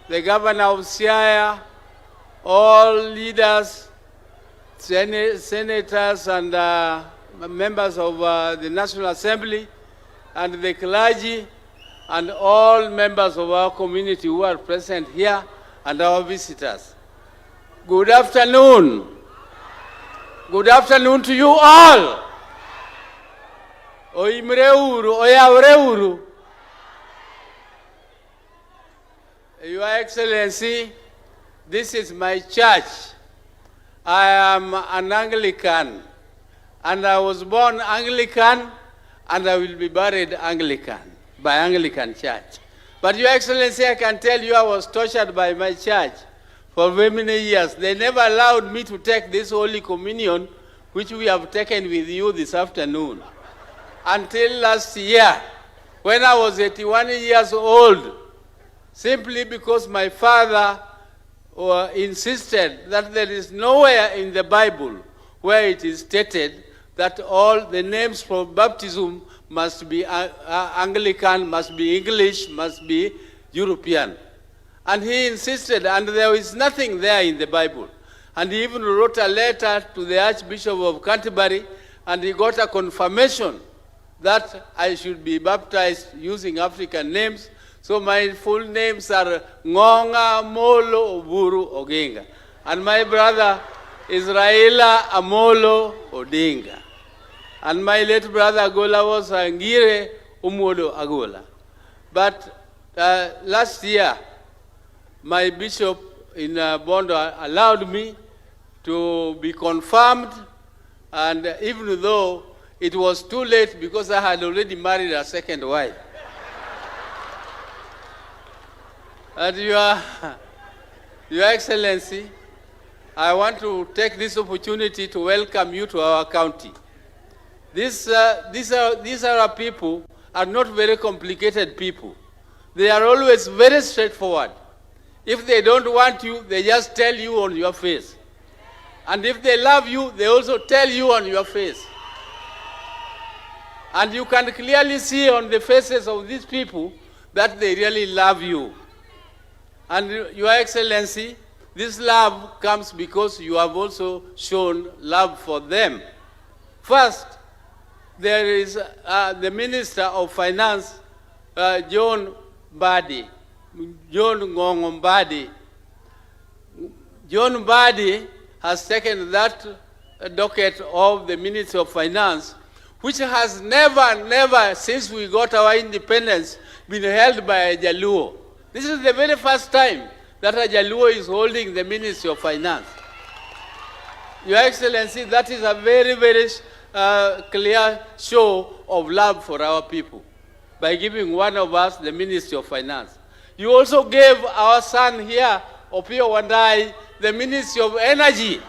the Governor of Siaya, all leaders, senators and members of the National Assembly, and the clergy, and all members of our community who are present here, and our visitors. Good afternoon. Good afternoon to you all. Oimre uru, oyavre uru. Your Excellency, this is my church. I am an Anglican, and I was born Anglican, and I will be buried Anglican, by Anglican Church. But Your Excellency, I can tell you I was tortured by my church for very many years. They never allowed me to take this Holy Communion, which we have taken with you this afternoon, until last year, when I was 81 years old, simply because my father insisted that there is nowhere in the Bible where it is stated that all the names for baptism must be Anglican, must be English, must be European. And he insisted, and there is nothing there in the Bible. And he even wrote a letter to the Archbishop of Canterbury, and he got a confirmation that I should be baptized using African names. So my full names are Ngonga Molo Oburu Oginga. And my brother is Raila Amolo Odinga. And my late brother Agola was Ngire Umodo Agola. But last year, my bishop in Bondo allowed me to be confirmed, and even though it was too late because I had already married a second wife. And Your Excellency, I want to take this opportunity to welcome you to our county. These are people are not very complicated people. They are always very straightforward. If they don't want you, they just tell you on your face. And if they love you, they also tell you on your face. And you can clearly see on the faces of these people that they really love you. And Your Excellency, this love comes because you have also shown love for them. First, there is the Minister of Finance, John Ngong'o Mbadi. John Mbadi has taken that docket of the Ministry of Finance, which has never, since we got our independence, been held by a Jaluo. This is the very first time that a Jaluo is holding the Ministry of Finance. Your Excellency, that is a very, very clear show of love for our people by giving one of us the Ministry of Finance. You also gave our son here, Opiyo Wandayi, the Ministry of Energy.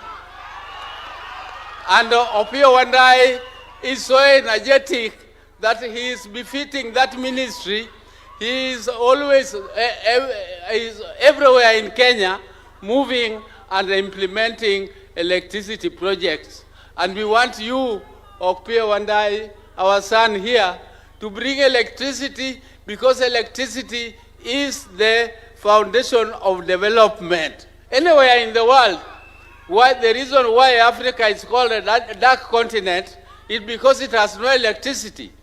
And Opiyo Wandayi is so energetic that he is befitting that ministry. He is always is everywhere in Kenya, moving and implementing electricity projects. And we want you, Opiyo Wandayi, our son here, to bring electricity, because electricity is the foundation of development. Anywhere in the world, the reason why Africa is called a dark continent is because it has no electricity.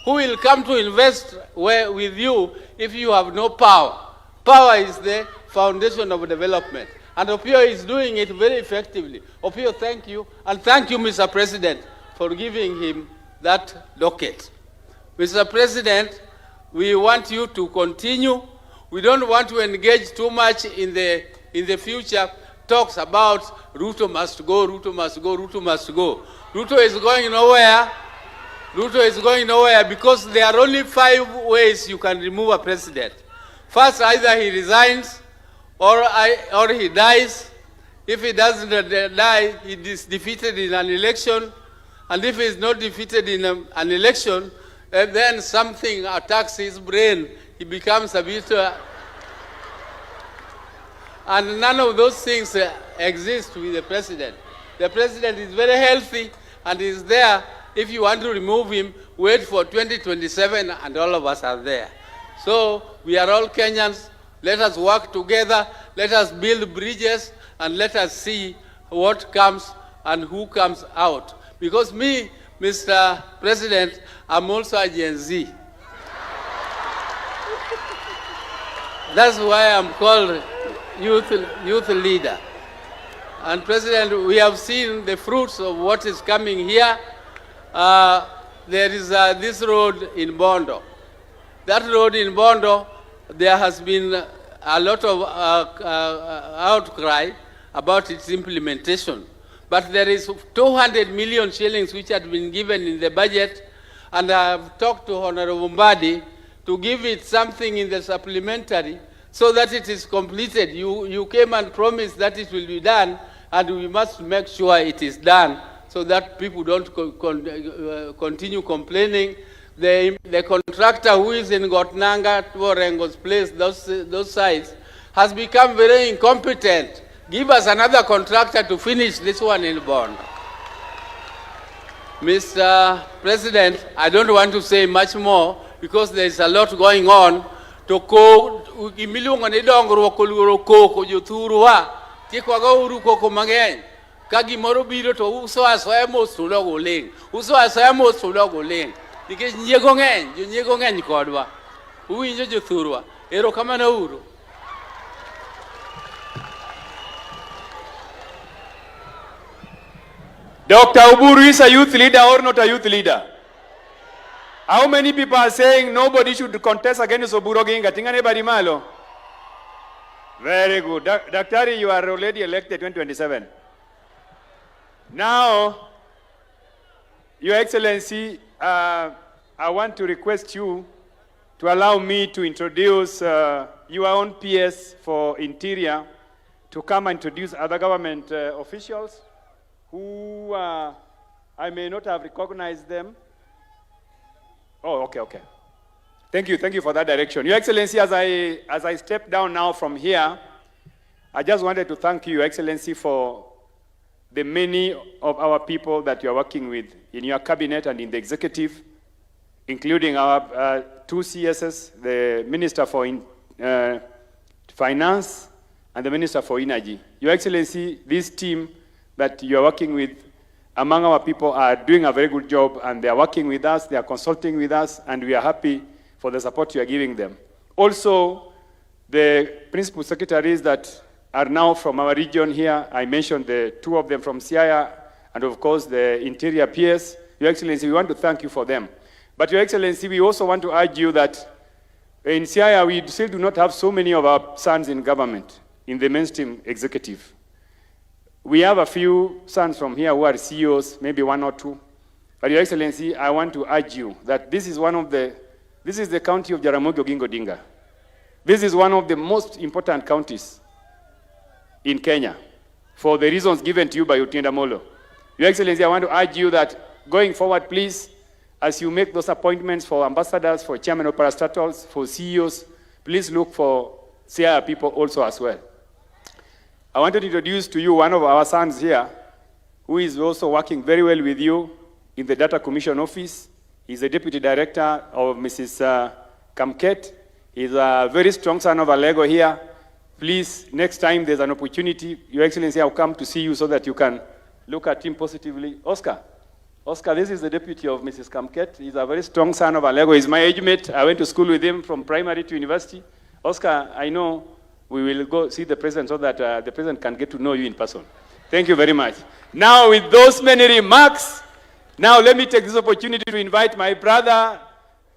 Who will come to invest with you if you have no power? Power is the foundation of development. And Opiyo is doing it very effectively. Opiyo, thank you. And thank you, Mr. President, for giving him that docket. Mr. President, we want you to continue. We don't want to engage too much in the future talks about Ruto must go, Ruto must go, Ruto must go. Ruto is going nowhere. Ruto is going nowhere because there are only 5 ways you can remove a president. First, either he resigns, or he dies, If he doesn't die, he is defeated in an election. And if he is not defeated in an election, then something attacks his brain. He becomes a bit... and none of those things exist with the president. The president is very healthy and is there. If you want to remove him, wait for 2027 and all of us are there. So we are all Kenyans. Let us work together. Let us build bridges and let us see what comes and who comes out. Because me, Mr. President, I'm also a Gen Z. That's why I'm called youth leader. And President, we have seen the fruits of what is coming here. There is this road in Bondo. That road in Bondo, there has been a lot of outcry about its implementation. But there is 200 million shillings which had been given in the budget, and I have talked to Honorable Mbadi to give it something in the supplementary so that it is completed. You came and promised that it will be done, and we must make sure it is done so that people don't continue complaining. The contractor who is in Gotnanga to Orengo's place, those sites, has become very incompetent. Give us another contractor to finish this one in Bond. Mr. President, I don't want to say much more because there is a lot going on. Toko imilunga ni dongro koko jothurwa tikwaga uru koko mangeny kagi moro biro to uso asoya mosulo goleng uso asoya mosulo goleng nikech nyiego ngeny kodwa uwinjo jothurwa ero kamano uru. Dr. Uburu is a youth leader or not a youth leader? How many people are saying nobody should contest against Oburu Oginga? Tingane Barimalo. Very good. Daktari, you are already elected 2027. Now, Your Excellency, I want to request you to allow me to introduce your own PS for Interior to come and introduce other government officials who I may not have recognized them. Oh, okay. Thank you for that direction. Your Excellency, as I step down now from here, I just wanted to thank you, Your Excellency, for the many of our people that you are working with in your cabinet and in the executive, including our two CSs, the Minister for Finance and the Minister for Energy. Your Excellency, this team that you are working with among our people are doing a very good job, and they are working with us, they are consulting with us, and we are happy for the support you are giving them. Also, the principal secretaries that are now from our region here, I mentioned the two of them from Siaya, and of course the Interior PS. Your Excellency, we want to thank you for them. But Your Excellency, we also want to urge you that in Siaya, we still do not have so many of our sons in government, in the mainstream executive. We have a few sons from here who are CEOs, maybe one or two. But Your Excellency, I want to urge you that this is the county of Jaramogi Oginga Odinga. This is one of the most important counties in Kenya for the reasons given to you by Otienda Molo. Your Excellency, I want to urge you that going forward, please, as you make those appointments for ambassadors, for chairman of parastatals, for CEOs, please look for Siaya people also as well. I wanted to introduce to you one of our sons here who is also working very well with you in the Data Commission Office. He's the Deputy Director of Mrs. Kamket. He's a very strong son of Alego here. Please, next time there's an opportunity, Your Excellency, I'll come to see you so that you can look at him positively. Oscar, this is the deputy of Mrs. Kamket. He's a very strong son of Alego. He's my age mate. I went to school with him from primary to university. Oscar, I know we will go see the president so that the president can get to know you in person. Thank you very much. Now, with those many remarks, now let me take this opportunity to invite my brother,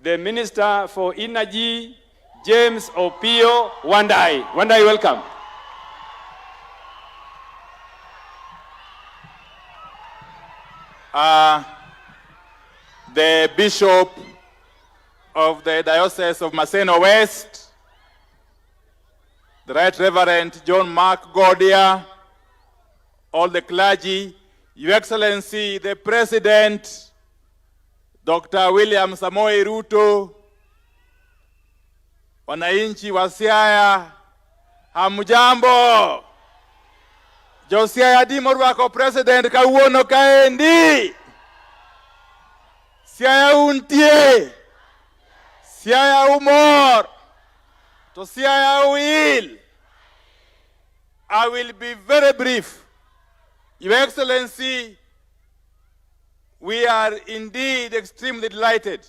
the Minister for Energy, James Opio Wandai. Wandai, welcome. The Bishop of the Diocese of Maseno West, the Right Reverend John Mark Godia, all the clergy, Your Excellency, the President, Dr. William Samoei Ruto, wananchi wa Siaya, hamjambo. Jo Siaya di morwako President kawuono kaendi. Siaya untie. Siaya umor. To Siaya will. I will be very brief. Your Excellency, we are indeed extremely delighted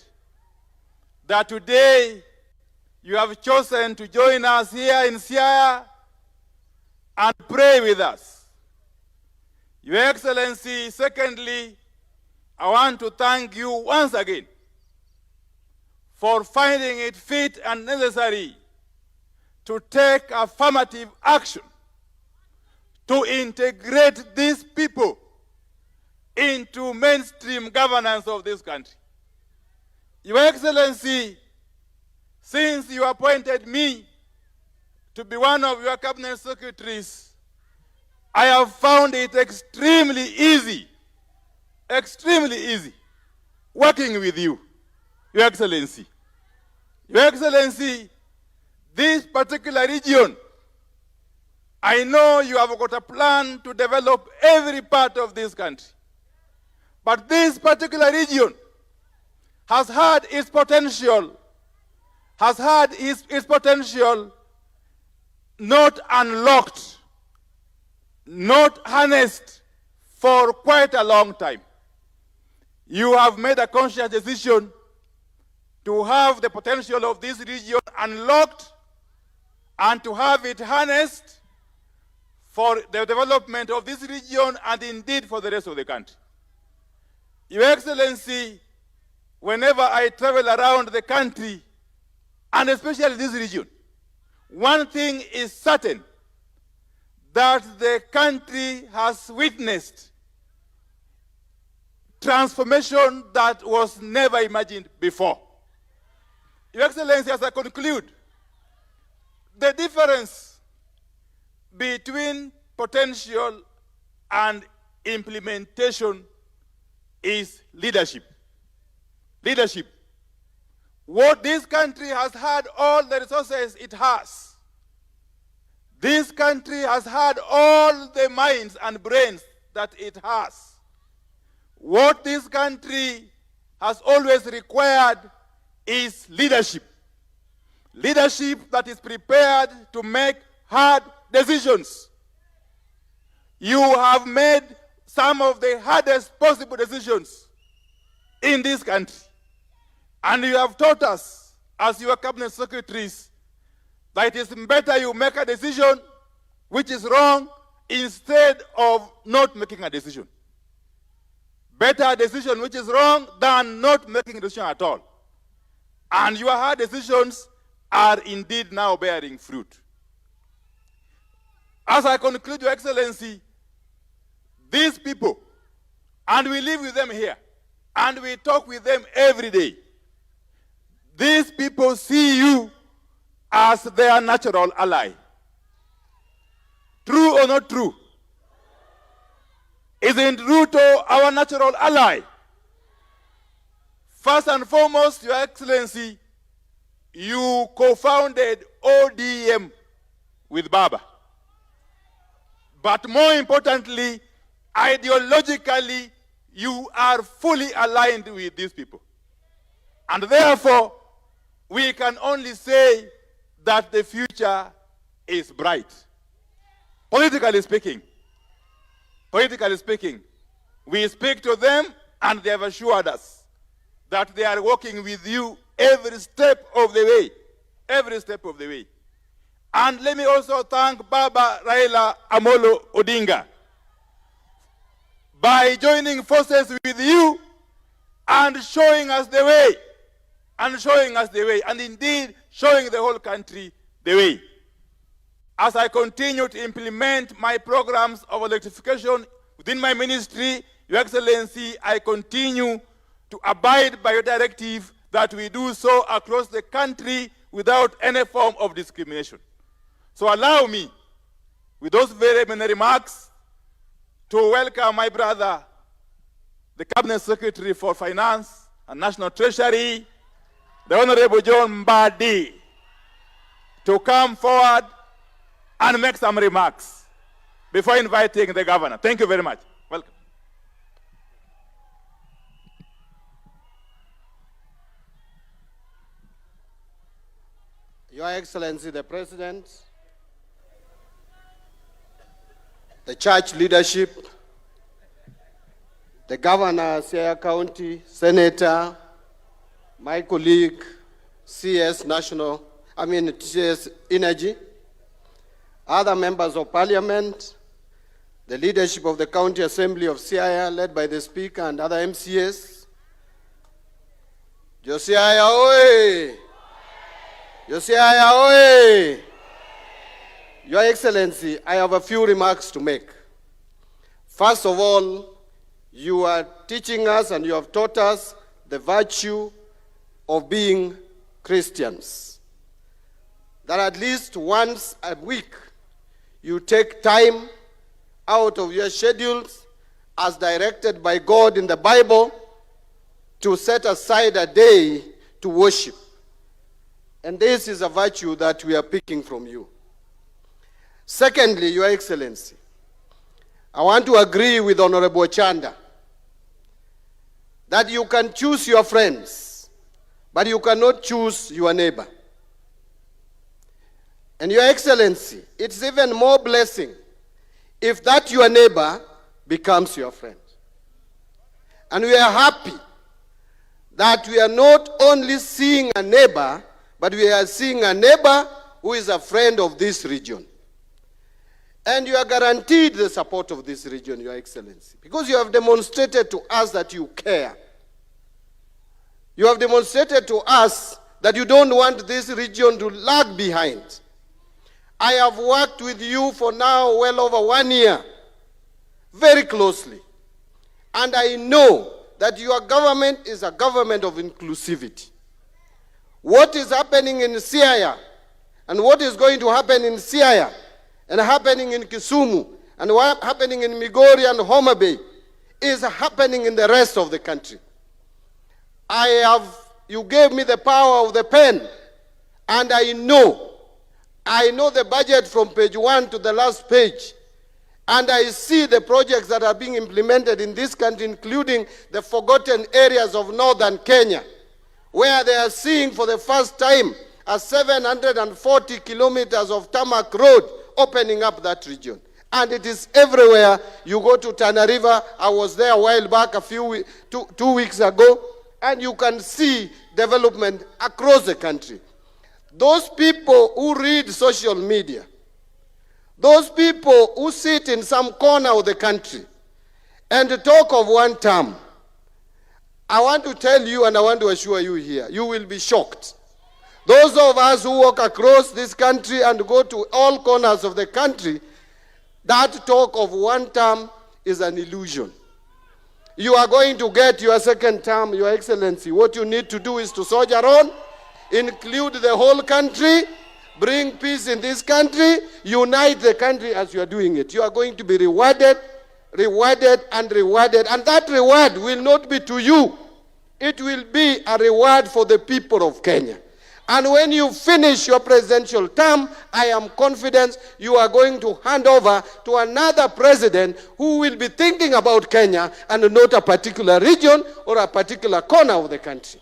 that today you have chosen to join us here in Siaya and pray with us. Your Excellency, secondly, I want to thank you once again for finding it fit and necessary to take affirmative action to integrate these people into mainstream governance of this country. Your Excellency, since you appointed me to be one of your cabinet secretaries, I have found it extremely easy working with you, Your Excellency. Your Excellency, this particular region, I know you have got a plan to develop every part of this country. But this particular region has had its potential, not unlocked, not harnessed for quite a long time. You have made a conscious decision to have the potential of this region unlocked and to have it harnessed for the development of this region and indeed for the rest of the country. Your Excellency, whenever I travel around the country, and especially this region, one thing is certain, that the country has witnessed transformation that was never imagined before. Your Excellency, as I conclude, the difference between potential and implementation is leadership. Leadership. What this country has had all the resources it has. This country has had all the minds and brains that it has. What this country has always required is leadership. Leadership that is prepared to make hard decisions. You have made some of the hardest possible decisions in this country. And you have taught us, as your cabinet secretaries, that it is better you make a decision which is wrong instead of not making a decision. Better a decision which is wrong than not making a decision at all. And your hard decisions are indeed now bearing fruit. As I conclude, Your Excellency, these people, and we live with them here, and we talk with them every day, these people see you as their natural ally. True or not true? Isn't Ruto our natural ally? First and foremost, Your Excellency, you co-founded ODM with Baba. But more importantly, ideologically, you are fully aligned with these people. And therefore, we can only say that the future is bright. Politically speaking, we speak to them and they have assured us that they are working with you every step of the way. Every step of the way. And let me also thank Baba Raila Amolo Odinga by joining forces with you and showing us the way. And indeed showing the whole country the way. As I continue to implement my programs of electrification within my ministry, Your Excellency, I continue to abide by your directive that we do so across the country without any form of discrimination. So allow me, with those very many remarks, to welcome my brother, the Cabinet Secretary for Finance and National Treasury, the Honorable John Mbadi, to come forward and make some remarks before inviting the governor. Thank you very much. Welcome. Your Excellency, the President, the church leadership, the Governor, Siaya County, Senator, my colleague, CS Energy, other members of Parliament, the leadership of the County Assembly of Siaya, led by the Speaker and other MCAs. Siaya oi! Siaya oi! Your Excellency, I have a few remarks to make. First of all, you are teaching us and you have taught us the virtue of being Christians. That at least once a week, you take time out of your schedules as directed by God in the Bible to set aside a day to worship. And this is a virtue that we are picking from you. Secondly, Your Excellency, I want to agree with Honorable Chanda that you can choose your friends, but you cannot choose your neighbor. And Your Excellency, it's even more blessing if that your neighbor becomes your friend. And we are happy that we are not only seeing a neighbor, but we are seeing a neighbor who is a friend of this region. And you are guaranteed the support of this region, Your Excellency, because you have demonstrated to us that you care. You have demonstrated to us that you don't want this region to lag behind. I have worked with you for now well over 1 year, very closely. And I know that your government is a government of inclusivity. What is happening in Siaya and what is going to happen in Siaya and happening in Kisumu and what happening in Migori and Homa Bay is happening in the rest of the country. You gave me the power of the pen, and I know the budget from page 1 to the last page, and I see the projects that are being implemented in this country, including the forgotten areas of northern Kenya, where they are seeing for the first time a 740 kilometers of tarmac road opening up that region. And it is everywhere. You go to Tana River, I was there a while back, two weeks ago, and you can see development across the country. Those people who read social media, those people who sit in some corner of the country and talk of one term, I want to tell you and I want to assure you here, you will be shocked. Those of us who walk across this country and go to all corners of the country, that talk of one term is an illusion. You are going to get your second term, Your Excellency. What you need to do is to soldier on, include the whole country, bring peace in this country, unite the country as you are doing it. You are going to be rewarded, and rewarded. And that reward will not be to you. It will be a reward for the people of Kenya. And when you finish your presidential term, I am confident you are going to hand over to another president who will be thinking about Kenya and not a particular region or a particular corner of the country.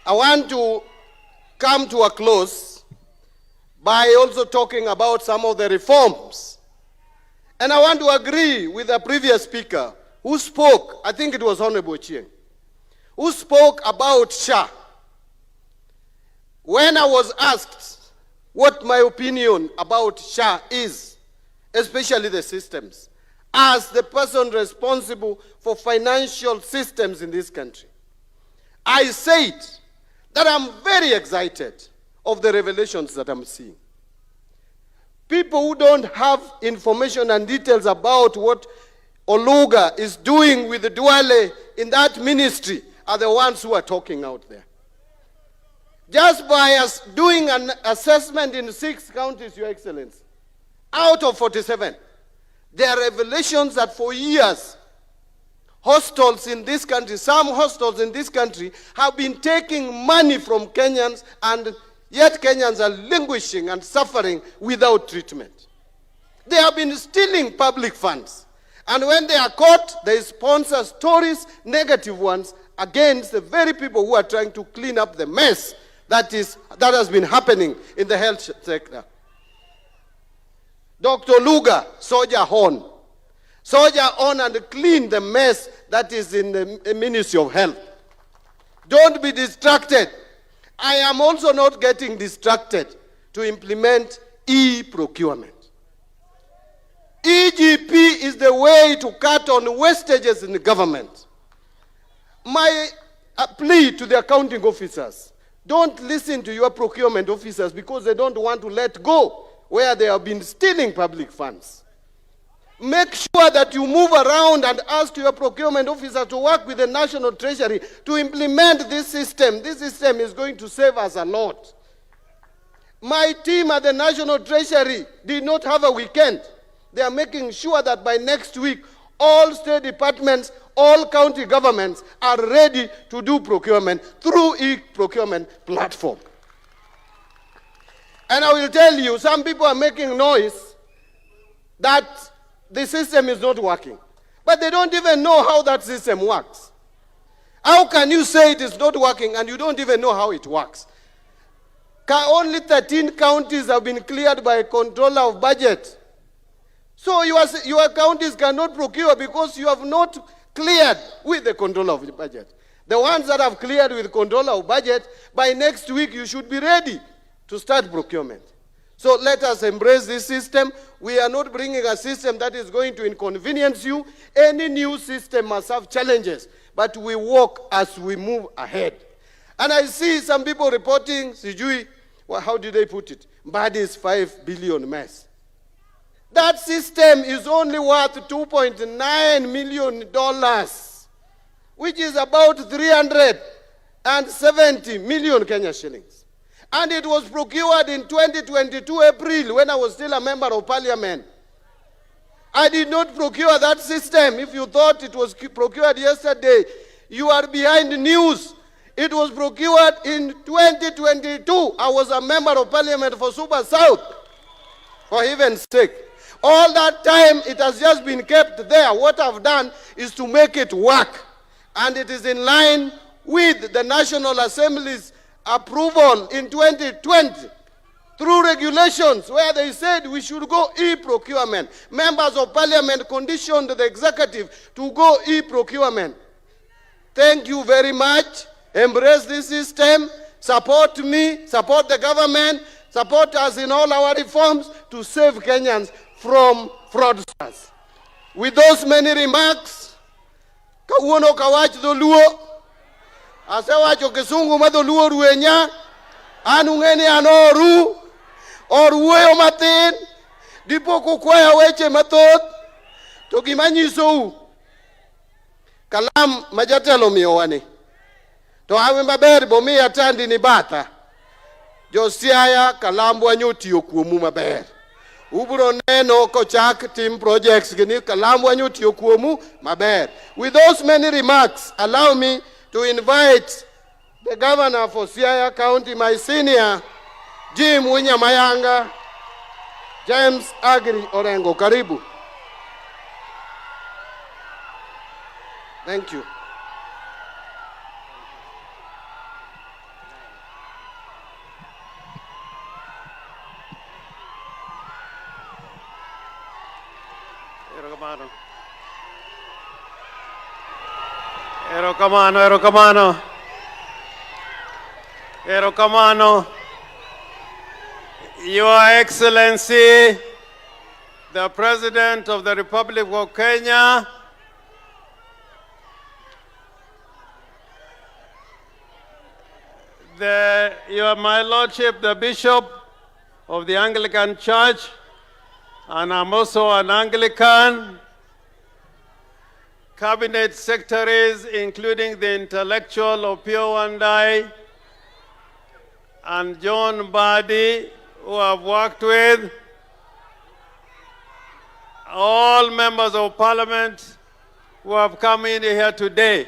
I want to come to a close by also talking about some of the reforms. And I want to agree with the previous speaker who spoke, I think it was Honorable Chieng, who spoke about SHA. When I was asked what my opinion about SHA is, especially the systems, as the person responsible for financial systems in this country, I said that I'm very excited of the revelations that I'm seeing. People who don't have information and details about what Oluga is doing with the Duale in that ministry are the ones who are talking out there. Just by us doing an assessment in 6 counties, Your Excellency, out of 47, There are revelations that for years, hostels in this country, some hostels in this country have been taking money from Kenyans, and yet Kenyans are languishing and suffering without treatment. They have been stealing public funds. And when they are caught, they sponsor stories, negative ones, against the very people who are trying to clean up the mess that has been happening in the health sector. Dr. Luga, soldier on. Soldier on and clean the mess that is in the Ministry of Health. Don't be distracted. I am also not getting distracted to implement e-procurement. EGP is the way to cut on wastages in the government. My plea to the accounting officers, don't listen to your procurement officers because they don't want to let go where they have been stealing public funds. Make sure that you move around and ask your procurement officer to work with the National Treasury to implement this system. This system is going to save us a lot. My team at the National Treasury did not have a weekend. They are making sure that by next week, all state departments, all county governments are ready to do procurement through e-procurement platform. And I will tell you, some people are making noise that the system is not working. But they don't even know how that system works. How can you say it is not working and you don't even know how it works? Only 13 counties have been cleared by a controller of budget. So your counties cannot procure because you have not cleared with the controller of the budget. The ones that have cleared with controller of budget, by next week you should be ready to start procurement. So let us embrace this system. We are not bringing a system that is going to inconvenience you. Any new system must have challenges, but we walk as we move ahead. And I see some people reporting, sijui, well, how did they put it? Mbadi's 5 billion mess. That system is only worth $2.9 million, which is about 370 million Kenya shillings. And it was procured in 2022 April when I was still a member of parliament. I did not procure that system. If you thought it was procured yesterday, you are behind the news. It was procured in 2022. I was a member of parliament for Super South, for heaven's sake. All that time, it has just been kept there. What I've done is to make it work. And it is in line with the National Assembly's approval in 2020 through regulations where they said we should go e-procurement. Members of parliament conditioned the executive to go e-procurement. Thank you very much. Embrace this system. Support me, support the government, support us in all our reforms to save Kenyans from fraudsters. With those many remarks, kauono kawach dholuo, asewacho kisungu madholuo ruenya, anung'eni anoru, oruoyo matin, dipo kukwaya weche mathoth, to gimanyisou, kalam majatelo miyowane. To hawe maber bomiya tandi ni batha. Jo Siaya kalambwa nyotiyo kuomu maber. Ubro neno kochak team projects gini kalambwa nyotiyo kuomu maber. With those many remarks, allow me to invite the governor for Siaya County, my senior, Jim Winyamayanga, James Agri Orengo. Karibu. Thank you. Erokamano. Your Excellency, the President of the Republic of Kenya, my Lordship, the Bishop of the Anglican Church, and I'm also an Anglican, Cabinet Secretaries, including the intellectual Opiyo Wandayi and John Mbadi, who I've worked with, all members of parliament who have come in here today.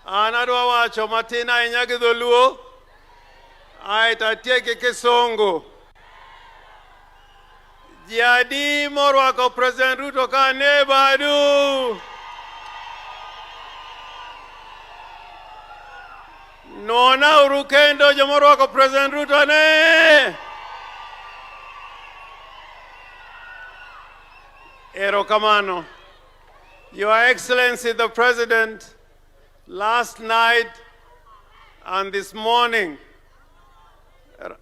Anadwa wacho matina inyagidholuo, aitatieke kisongo. Jadi morwako President Ruto kane badu. Nona urukendo jomorwako President Ruto ne. Erokamano. Your Excellency the President, last night and this morning,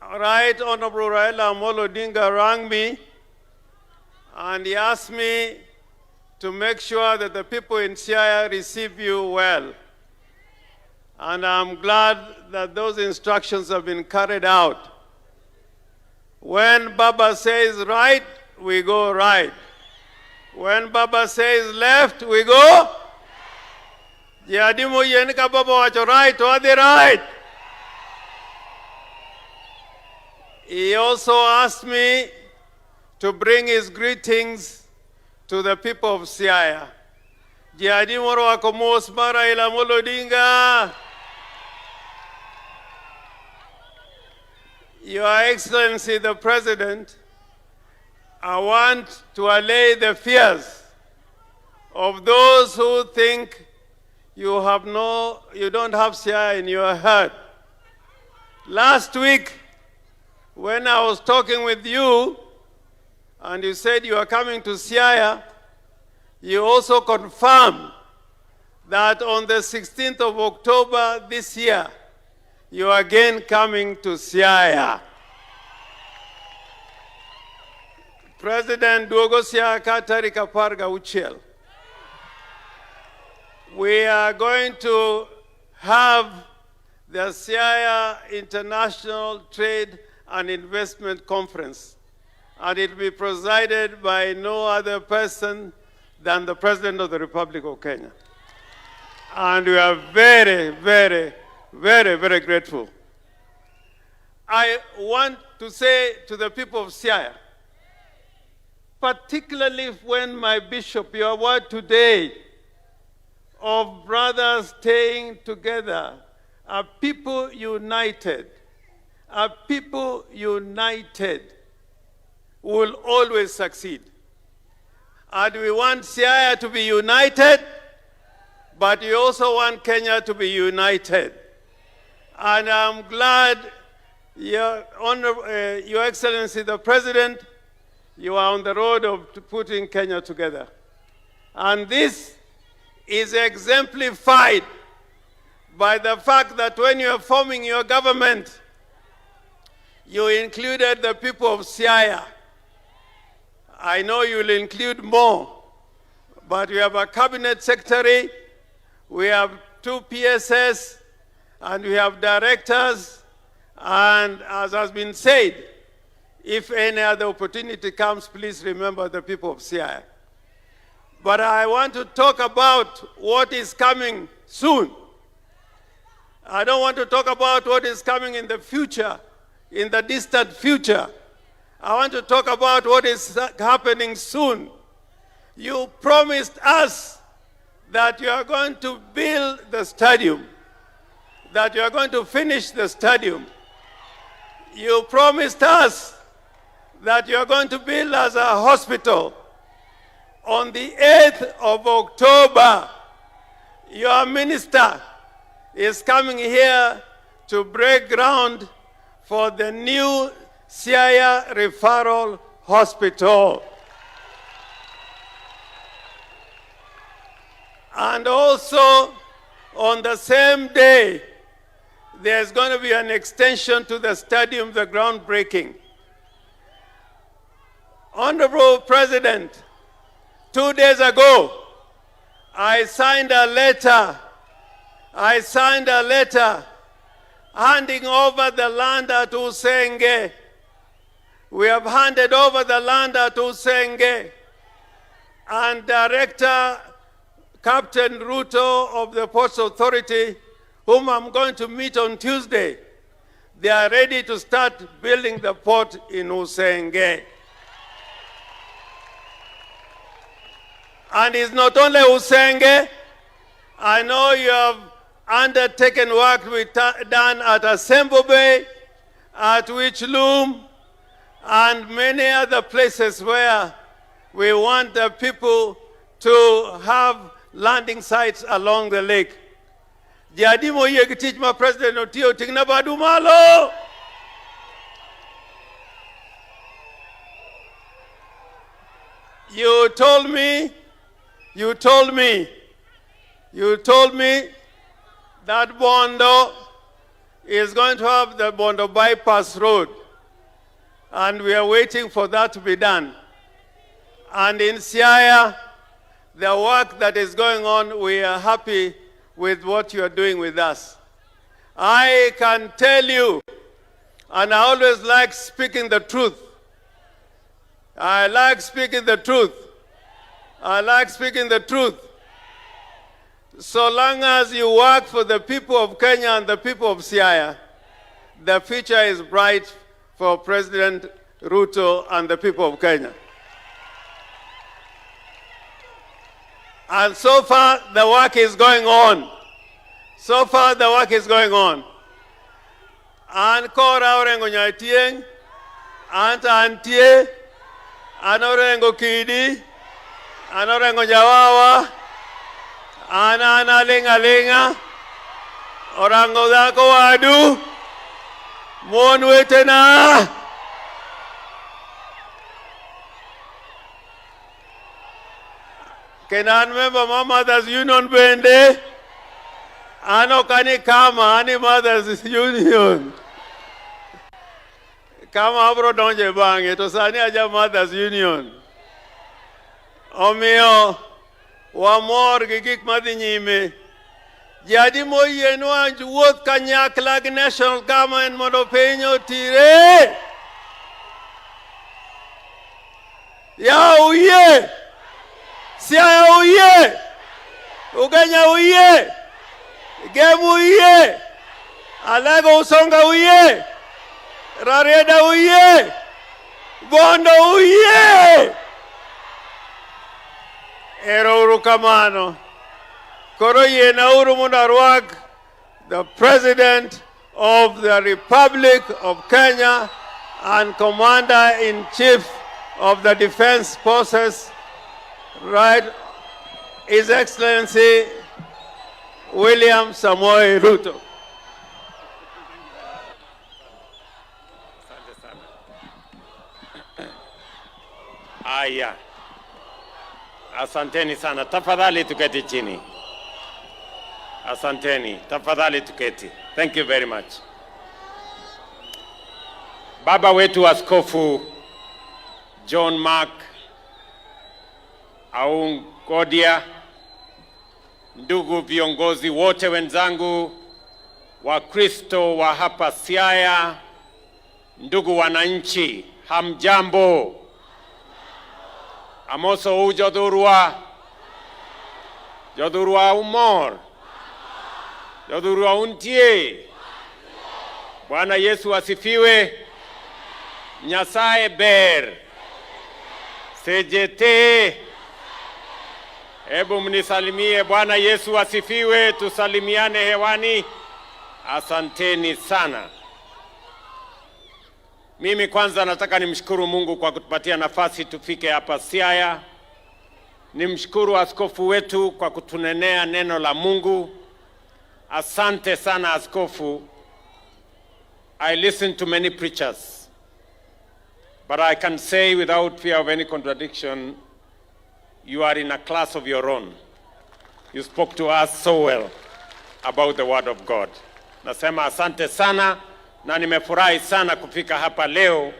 Right Honorable Raila Amolo Odinga rang me and he asked me to make sure that the people in Siaya receive you well. And I'm glad that those instructions have been carried out. When Baba says right, we go right. When Baba says left, we go. Yadimu yenika Baba wacho right or the right. He also asked me to bring his greetings to the people of Siaya. Yadimu wako mosmara ila mulodinga. Your Excellency the President, I want to allay the fears of those who think you don't have Siaya in your heart. Last week, when I was talking with you, and you said you are coming to Siaya, you also confirmed that on the 16th of October this year, you are again coming to Siaya. President Duogo Siaya Katari Kaparga Uchiel. We are going to have the Siaya International Trade and Investment Conference, and it will be presided by no other person than the President of the Republic of Kenya. And we are very, very, very, very grateful. I want to say to the people of Siaya, particularly when my bishop, your word today of brothers staying together, a people united, a people united will always succeed. And we want Siaya to be united, but we also want Kenya to be united. And I'm glad, Your Excellency the President, you are on the road of putting Kenya together. And this is exemplified by the fact that when you are forming your government, you included the people of Siaya. I know you will include more, but we have a cabinet secretary, we have 2 PSS, and we have directors, and as has been said, if any other opportunity comes, please remember the people of Siaya. But I want to talk about what is coming soon. I don't want to talk about what is coming in the future, in the distant future. I want to talk about what is happening soon. You promised us that you are going to build the stadium, that you are going to finish the stadium. You promised us that you are going to build us a hospital. On the 8th of October, your minister is coming here to break ground for the new Siaya Referral Hospital. And also, on the same day, there's going to be an extension to the stadium, the groundbreaking. Honorable President, 2 days ago, I signed a letter handing over the land at Usenge. We have handed over the land at Usenge. And Director Captain Ruto of the Ports Authority, whom I'm going to meet on Tuesday, they are ready to start building the port in Usenge. And it's not only Usenge. I know you have undertaken work we done at Asembo Bay, at Witch Loom, and many other places where we want the people to have landing sites along the lake. Jadimo yegitich ma President Otio tingna badu malo. You told me that Bondo is going to have the Bondo bypass road, and we are waiting for that to be done. And in Siaya, the work that is going on, we are happy with what you are doing with us. I can tell you, and I always like speaking the truth. I like speaking the truth. So long as you work for the people of Kenya and the people of Siaya, the future is bright for President Ruto and the people of Kenya. And so far, the work is going on. An kora Orengo nyatieng, anta antie, an Orengo kidi, an Orengo jawawa, ana linga, orango dako wadu, mon wetena. Kenan member ma Mothers Union bende, ano kani kama, ani Mothers Union. Kama abro donje bange, to sani aja Mothers Union. Omio, wamor gigik madhi nyime. Jadi mo yenu anju wuoth kanyakla gi national government mondo piny otire. Ya uye! Siaya uye! Ugenya uye! Gemu uye! Alago Usonga uye! Rarieda uye! Bondo uye! Ero urukamano. Koro yena uru mundarwag, the President of the Republic of Kenya and Commander-in-Chief of the Defense Forces, right, His Excellency William Samoei Ruto. Aya. Asanteni sana. Tafadhali tuketi chini. Asanteni. Tafadhali tuketi. Thank you very much. Baba wetu Askofu John Mark Aungodia, ndugu viongozi wote wenzangu, Wakristo wa hapa Siaya, ndugu wananchi, hamjambo. Amoso ujodurwa. Jodurwa umor. Jodurwa untie. Bwana Yesu asifiwe. Nyasaye ber. Sejete. Hebu mnisalimie. Bwana Yesu asifiwe. Tusalimiane hewani. Asanteni sana. Mimi kwanza nataka nimshukuru Mungu kwa kutupatia nafasi tufike hapa Siaya. Nimshukuru askofu wetu kwa kutunenea neno la Mungu. Asante sana askofu. I listen to many preachers, but I can say without fear of any contradiction, you are in a class of your own. You spoke to us so well about the word of God. Nasema asante sana. Na nimefurahi sana kufika hapa leo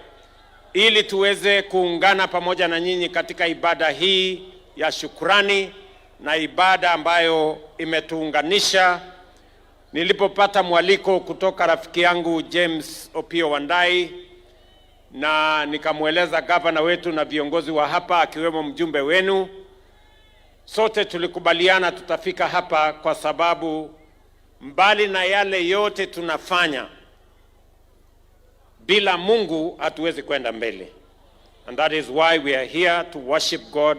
ili tuweze kuungana pamoja na nyinyi katika ibada hii ya shukrani na ibada ambayo imetuunganisha. Nilipopata mwaliko kutoka rafiki yangu James Opio Wandai na nikamueleza gavana wetu na viongozi wa hapa akiwemo mjumbe wenu, sote tulikubaliana tutafika hapa kwa sababu mbali na yale yote tunafanya, bila Mungu hatuwezi kwenda mbele. And that is why we are here to worship God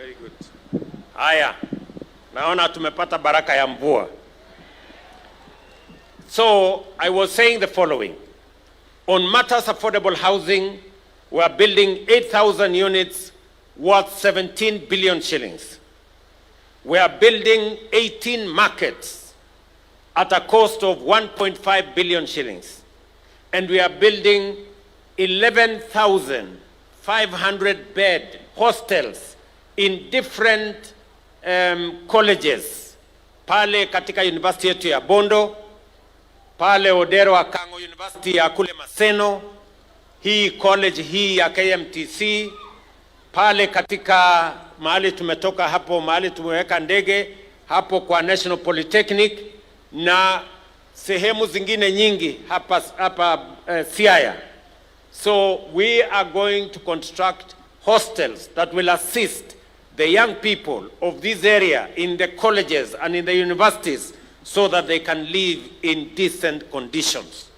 Very good. Haya, naona tumepata baraka ya mvua. So I was saying the following. On matters affordable housing, we are building 8,000 units worth 17 billion shillings. We are building 18 markets at a cost of 1.5 billion shillings. And we are building 11,500 bed hostels in different colleges. Pale katika university yetu ya Bondo, pale Odero Akango University ya kule Maseno, hii college hii ya KMTC, pale katika mahali tumetoka hapo, mahali tumeweka ndege hapo kwa National Polytechnic, na sehemu zingine nyingi hapa Siaya. So we are going to construct hostels that will assist the young people of this area in the colleges and in the universities so that they can live in decent conditions.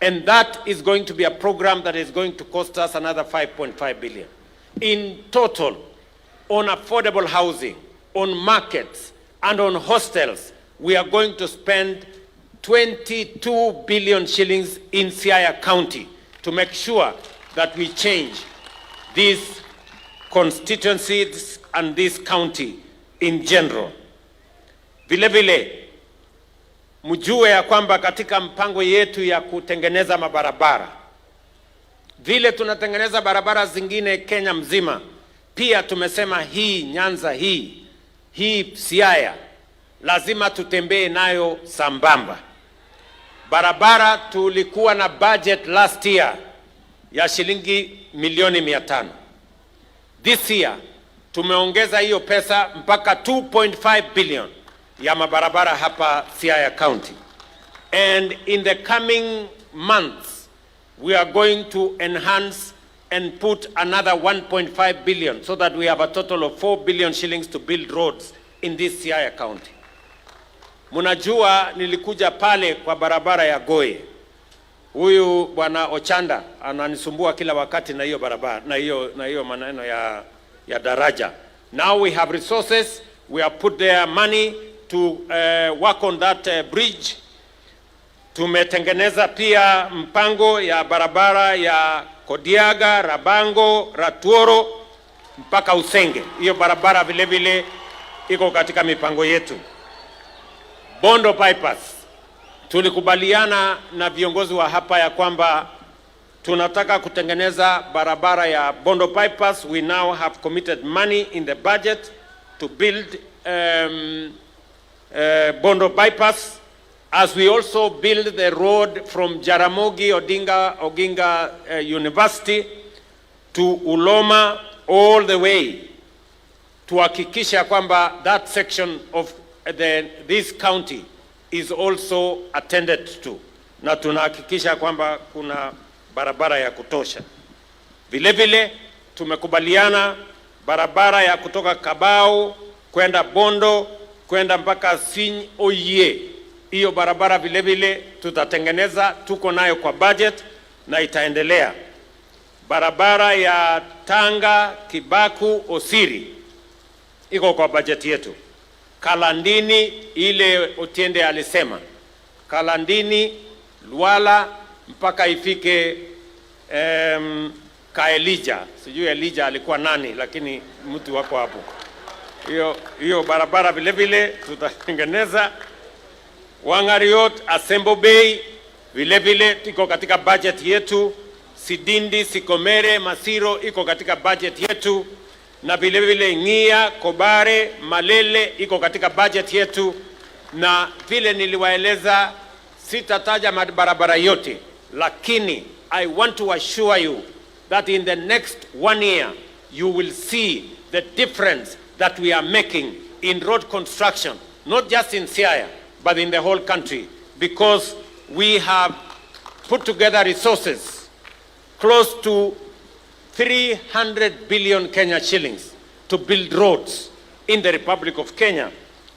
And that is going to be a program that is going to cost us another 5.5 billion. In total, on affordable housing, on markets, and on hostels, we are going to spend 22 billion shillings in Siaya County to make sure that we change these constituencies and this county in general. Vile vile, mjue ya kwamba katika mpango yetu ya kutengeneza mabarabara, vile tunatengeneza barabara zingine Kenya mzima, pia tumesema hii Nyanza hii Siaya lazima tutembee nayo sambamba. Barabara tulikuwa na budget last year ya shilingi milioni 500. This year tumeongeza hiyo pesa mpaka 2.5 billion ya mabarabara hapa Siaya County. And in the coming months we are going to enhance and put another 1.5 billion so that we have a total of 4 billion shillings to build roads in this Siaya County. Munajua nilikuja pale kwa barabara ya Goe. Huyu bwana Ochanda ananisumbua kila wakati na hiyo barabara na hiyo maneno ya daraja. Now we have resources, we have put their money to work on that bridge. Tumetengeneza pia mpango ya barabara ya Kodiaga, Rabango, Ratuoro mpaka Usenge. Hiyo barabara vile vile iko katika mipango yetu. Bondo bypass, tulikubaliana na viongozi wa hapa ya kwamba tunataka kutengeneza barabara ya Bondo bypass. We now have committed money in the budget to build Bondo bypass, as we also build the road from Jaramogi Oginga University to Uloma all the way, tuhakikisha kwamba that section of this county is also attended to, na tunahakikisha kwamba kuna barabara ya kutosha. Vile vile tumekubaliana barabara ya kutoka Kabao kwenda Bondo kwenda mpaka Siny Oye. Hiyo barabara vile vile tutatengeneza, tuko nayo kwa budget na itaendelea. Barabara ya Tanga, Kibaku, Osiri iko kwa budget yetu. Kalandini, ile Otiende alisema, Kalandini, Luala mpaka ifike Kaelija. Sijui Elija alikuwa nani, lakini mtu wako hapo. Hiyo barabara vile vile tutatengeneza. Wangariot, Asembo Bay vile vile iko katika budget yetu. Sidindi, Sikomere, Masiro iko katika budget yetu, na vile vile Ngia, Kobare, Malele iko katika budget yetu. Na vile niliwaeleza, sitataja barabara yote, lakini I want to assure you that in the next 1 year you will see the difference that we are making in road construction, not just in Siaya but in the whole country, because we have put together resources close to 300 billion Kenya shillings to build roads in the Republic of Kenya,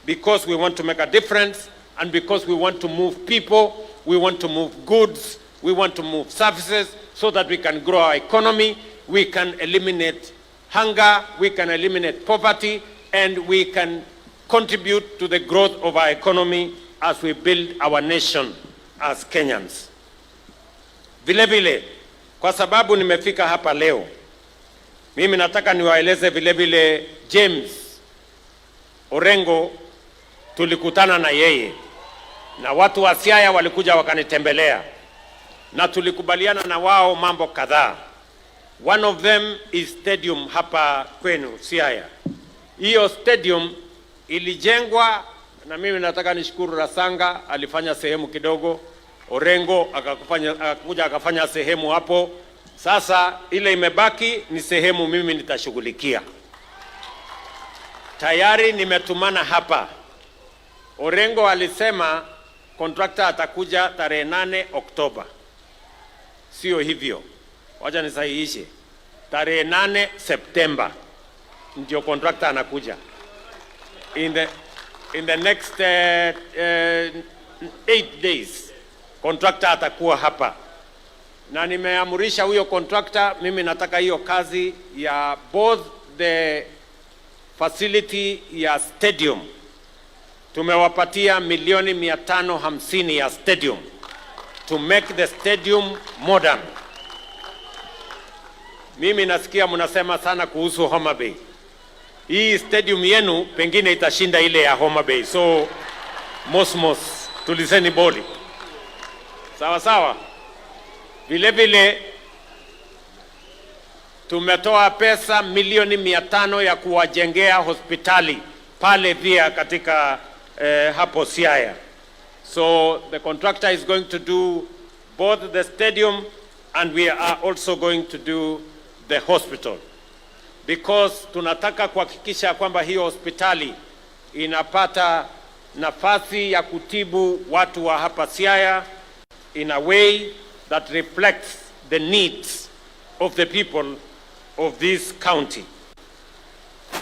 because we want to make a difference and because we want to move people, we want to move goods, we want to move services so that we can grow our economy, we can eliminate hunger, we can eliminate poverty, and we can contribute to the growth of our economy as we build our nation as Kenyans. Vile vile, kwa sababu nimefika hapa leo, mimi nataka niwaeleze vile vile James Orengo, tulikutana na yeye na watu wa Siaya walikuja wakanitembelea na tulikubaliana na wao mambo kadhaa. One of them is stadium hapa kwenu Siaya. Hiyo stadium ilijengwa na mimi nataka nishukuru Rasanga, alifanya sehemu kidogo, Orengo akakuja akafanya sehemu hapo. Sasa ile imebaki ni sehemu mimi nitashughulikia. Tayari nimetumana hapa. Orengo alisema contractor atakuja tarehe 8 Oktoba. Sio hivyo. Wacha nisahihishe. Tarehe 8 September ndio contractor anakuja. In the next 8 days contractor atakuwa hapa. Na nimeamurisha huyo contractor, mimi nataka hiyo kazi ya both the facility ya stadium. Tumewapatia milioni 550 ya stadium to make the stadium modern. Mimi nasikia mnasema sana kuhusu Homa Bay. Hii stadium yenu pengine itashinda ile ya Homa Bay. So mosmos tulizeni boli. Sawa sawa. Vile vile tumetoa pesa milioni 500 ya kuwajengea hospitali pale pia katika hapo Siaya. So the contractor is going to do both the stadium and we are also going to do the hospital. Because tunataka kuhakikisha kwamba hiyo hospitali inapata nafasi ya kutibu watu wa hapa Siaya in a way that reflects the needs of the people of this county.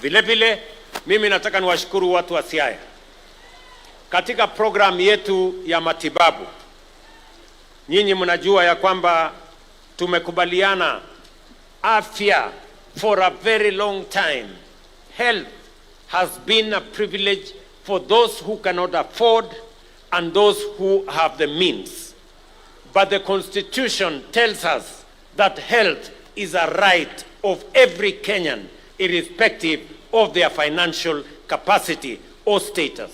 Vile vile mimi nataka niwashukuru watu wa Siaya. Katika program yetu ya matibabu, nyinyi mnajua ya kwamba tumekubaliana afya for a very long time. Health has been a privilege for those who cannot afford and those who have the means. But the Constitution tells us that health is a right of every Kenyan, irrespective of their financial capacity or status.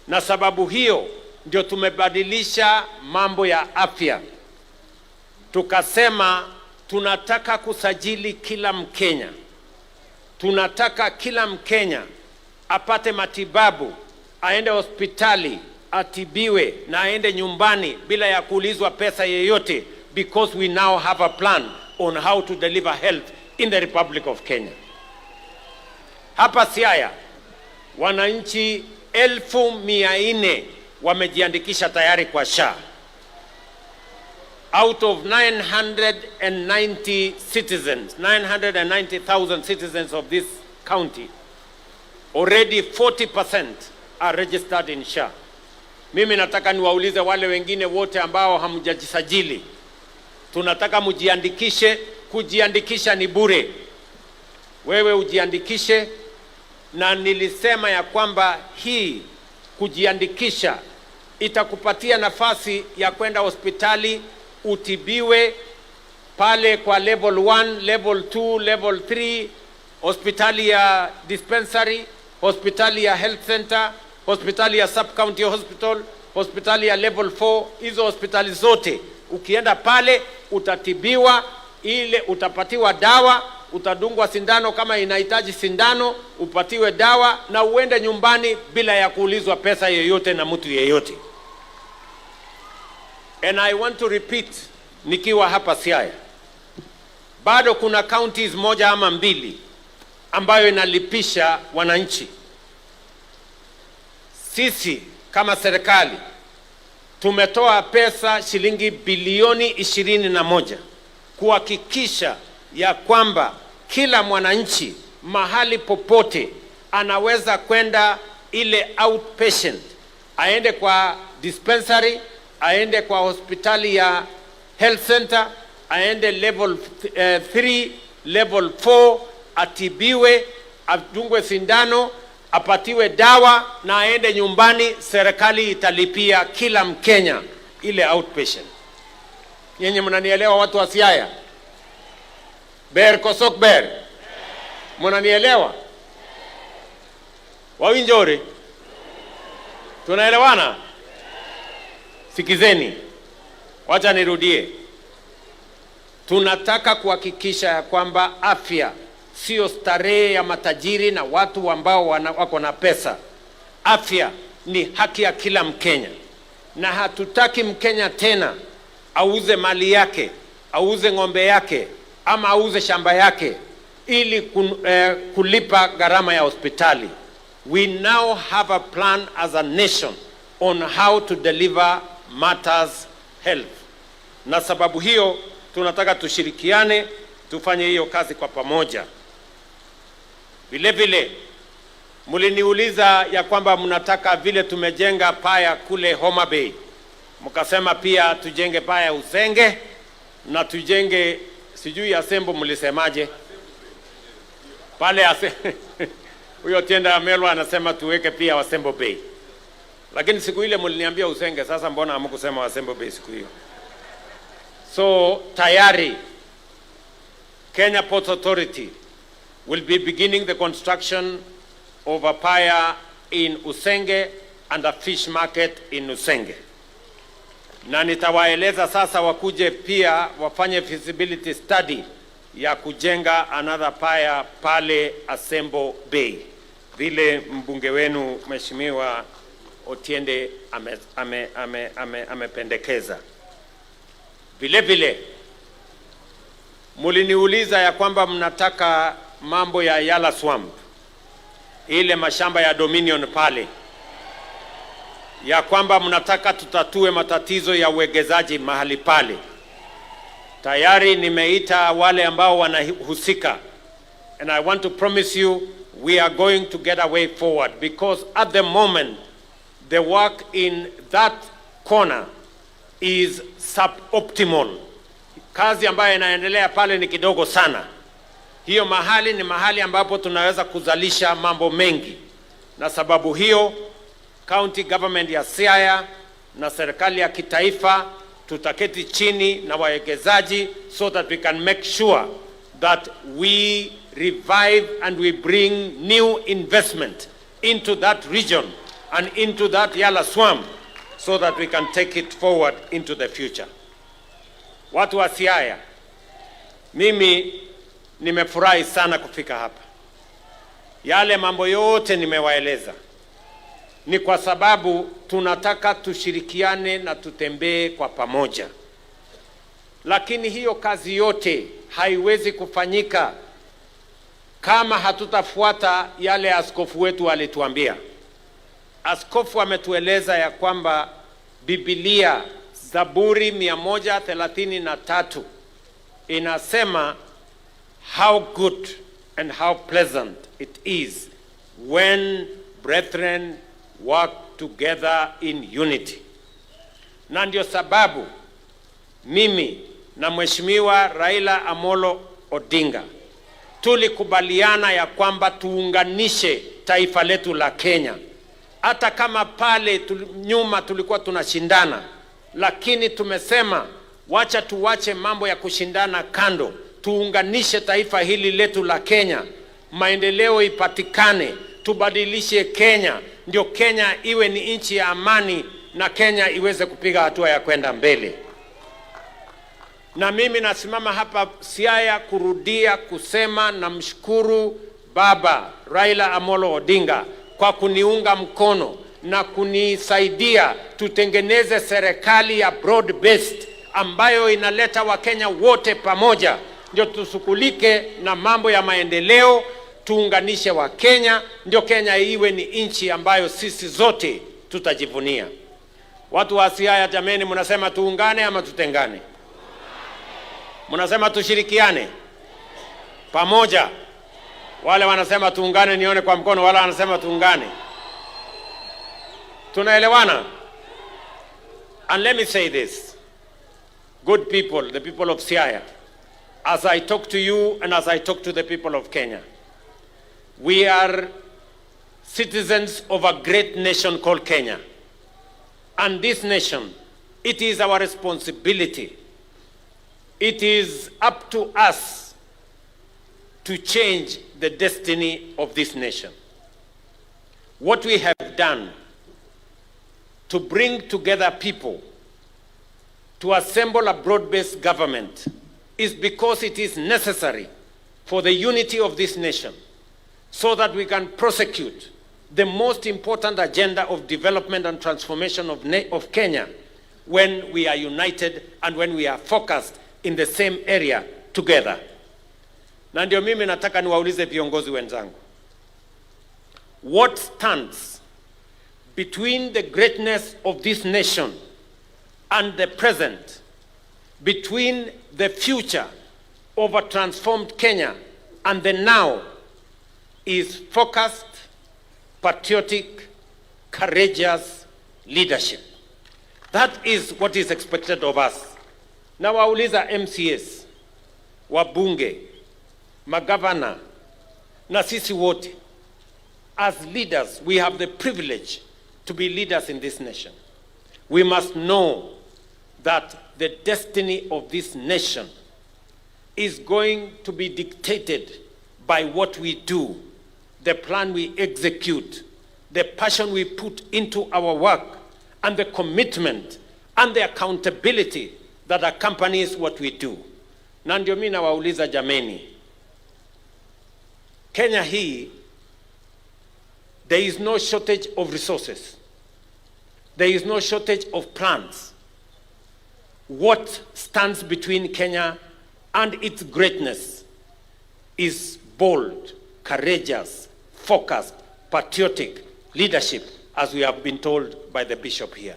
Na sababu hiyo ndio tumebadilisha mambo ya afya. Tukasema tunataka kusajili kila Mkenya. Tunataka kila Mkenya apate matibabu, aende hospitali, atibiwe na aende nyumbani bila ya kuulizwa pesa yeyote, because we now have a plan on how to deliver health in the Republic of Kenya. Hapa Siaya wananchi 1,400 wamejiandikisha tayari kwa SHA. Out of 990 citizens, 990,000 citizens of this county, already 40% are registered in SHA. Mimi nataka niwaulize wale wengine wote ambao hamjajisajili. Tunataka mujiandikishe, kujiandikisha ni bure. Wewe ujiandikishe, na nilisema ya kwamba hii kujiandikisha itakupatia nafasi ya kwenda hospitali utibiwe pale kwa level 1, level 2, level 3, hospitali ya dispensary, hospitali ya health center, hospitali ya sub-county hospital, hospitali ya level 4. Hizo hospitali zote ukienda pale utatibiwa, ile utapatiwa dawa, utadungwa sindano kama inahitaji sindano, upatiwe dawa na uende nyumbani bila ya kuulizwa pesa yoyote na mtu yeyote. And I want to repeat, nikiwa hapa Siaya, bado kuna counties moja ama mbili ambayo inalipisha wananchi. Sisi kama serikali tumetoa pesa shilingi bilioni 21 kuhakikisha ya kwamba kila mwananchi mahali popote anaweza kwenda ile outpatient, aende kwa dispensary, aende kwa hospitali ya health center, aende level 3, level 4, atibiwe, adungwe sindano, apatiwe dawa na aende nyumbani. Serikali italipia kila Mkenya ile outpatient. Yenye mnanielewa watu wa Siaya? Ber kosok ber. Mnanielewa? Wawinjori? Tunaelewana? Sikizeni. Wacha nirudie. Tunataka kuhakikisha ya kwamba afya sio starehe ya matajiri na watu ambao wako na pesa. Afya ni haki ya kila Mkenya. Na hatutaki Mkenya tena auze mali yake, auze ng'ombe yake, ama auze shamba yake ili kulipa gharama ya hospitali. We now have a plan as a nation on how to deliver matters health. Na sababu hiyo tunataka tushirikiane, tufanye hiyo kazi kwa pamoja. Vile vile muliniuliza ya kwamba mnataka vile tumejenga paya kule Homa Bay, mkasema pia tujenge paya Usenge na tujenge sijui Asembo, mlisemaje pale huyo Tienda Amelwa anasema tuweke pia Wasembo Bay, lakini siku ile mliniambia Usenge. Sasa mbona hamkusema Wasembo Bay siku hiyo? So tayari Kenya Ports Authority will be beginning the construction of a pier in Usenge and a fish market in Usenge. Na nitawaeleza sasa wakuje pia wafanye feasibility study ya kujenga another pier pale Asembo Bay, vile mbunge wenu Mheshimiwa Otiende amependekeza. Vile vile muliniuliza ya kwamba mnataka mambo ya Yala Swamp, ile mashamba ya Dominion pale, ya kwamba mnataka tutatue matatizo ya uwegezaji mahali pale. Tayari nimeita wale ambao wanahusika, and I want to promise you we are going to get a way forward, because at the moment the work in that corner is suboptimal. Kazi ambayo inaendelea pale ni kidogo sana. Hiyo mahali ni mahali ambapo tunaweza kuzalisha mambo mengi, na sababu hiyo county government ya Siaya na serikali ya kitaifa tutaketi chini na wawekezaji so that we can make sure that we revive and we bring new investment into that region and into that Yala Swamp so that we can take it forward into the future. Watu wa Siaya, mimi nimefurahi sana kufika hapa. Yale mambo yote nimewaeleza ni kwa sababu tunataka tushirikiane na tutembee kwa pamoja. Lakini hiyo kazi yote haiwezi kufanyika kama hatutafuata yale askofu wetu alituambia. Askofu ametueleza ya kwamba Biblia Zaburi 133 inasema how good and how pleasant it is when brethren work together in unity. Na ndio sababu mimi na Mheshimiwa Raila Amolo Odinga tulikubaliana ya kwamba tuunganishe taifa letu la Kenya. Hata kama pale nyuma tulikuwa tunashindana, lakini tumesema wacha tuwache mambo ya kushindana kando, tuunganishe taifa hili letu la Kenya, maendeleo ipatikane, tubadilishe Kenya, ndio Kenya iwe ni nchi ya amani na Kenya iweze kupiga hatua ya kwenda mbele. Na mimi nasimama hapa Siaya kurudia kusema na mshukuru Baba Raila Amolo Odinga kwa kuniunga mkono na kunisaidia tutengeneze serikali ya broad based ambayo inaleta Wakenya wote pamoja, ndio tusukulike na mambo ya maendeleo, tuunganishe Wakenya, ndio Kenya iwe ni nchi ambayo sisi zote tutajivunia. Watu wa Siaya, jameni, mnasema tuungane ama tutengane? Mnasema tushirikiane pamoja? Wale wanasema tuungane nione kwa mkono, wala wanasema tuungane. Tunaelewana? And let me say this, good people, the people of Siaya, as I talk to you and as I talk to the people of Kenya. We are citizens of a great nation called Kenya. And this nation, it is our responsibility. It is up to us to change the destiny of this nation. What we have done to bring together people to assemble a broad-based government is because it is necessary for the unity of this nation so that we can prosecute the most important agenda of development and transformation of Kenya when we are united and when we are focused in the same area together. Na ndio mimi nataka niwaulize viongozi wenzangu. What stands between the greatness of this nation and the present, between the future of a transformed Kenya and the now, is focused, patriotic, courageous leadership. That is what is expected of us. Na wauliza MCS, wabunge, magavana, na sisi wote. As leaders, we have the privilege to be leaders in this nation. We must know that the destiny of this nation is going to be dictated by what we do, the plan we execute, the passion we put into our work, and the commitment and the accountability that accompanies what we do. Na ndio mimi nawauliza jameni, Kenya hii, there is no shortage of resources. There is no shortage of plans. What stands between Kenya and its greatness is bold, courageous, focused, patriotic leadership, as we have been told by the bishop here.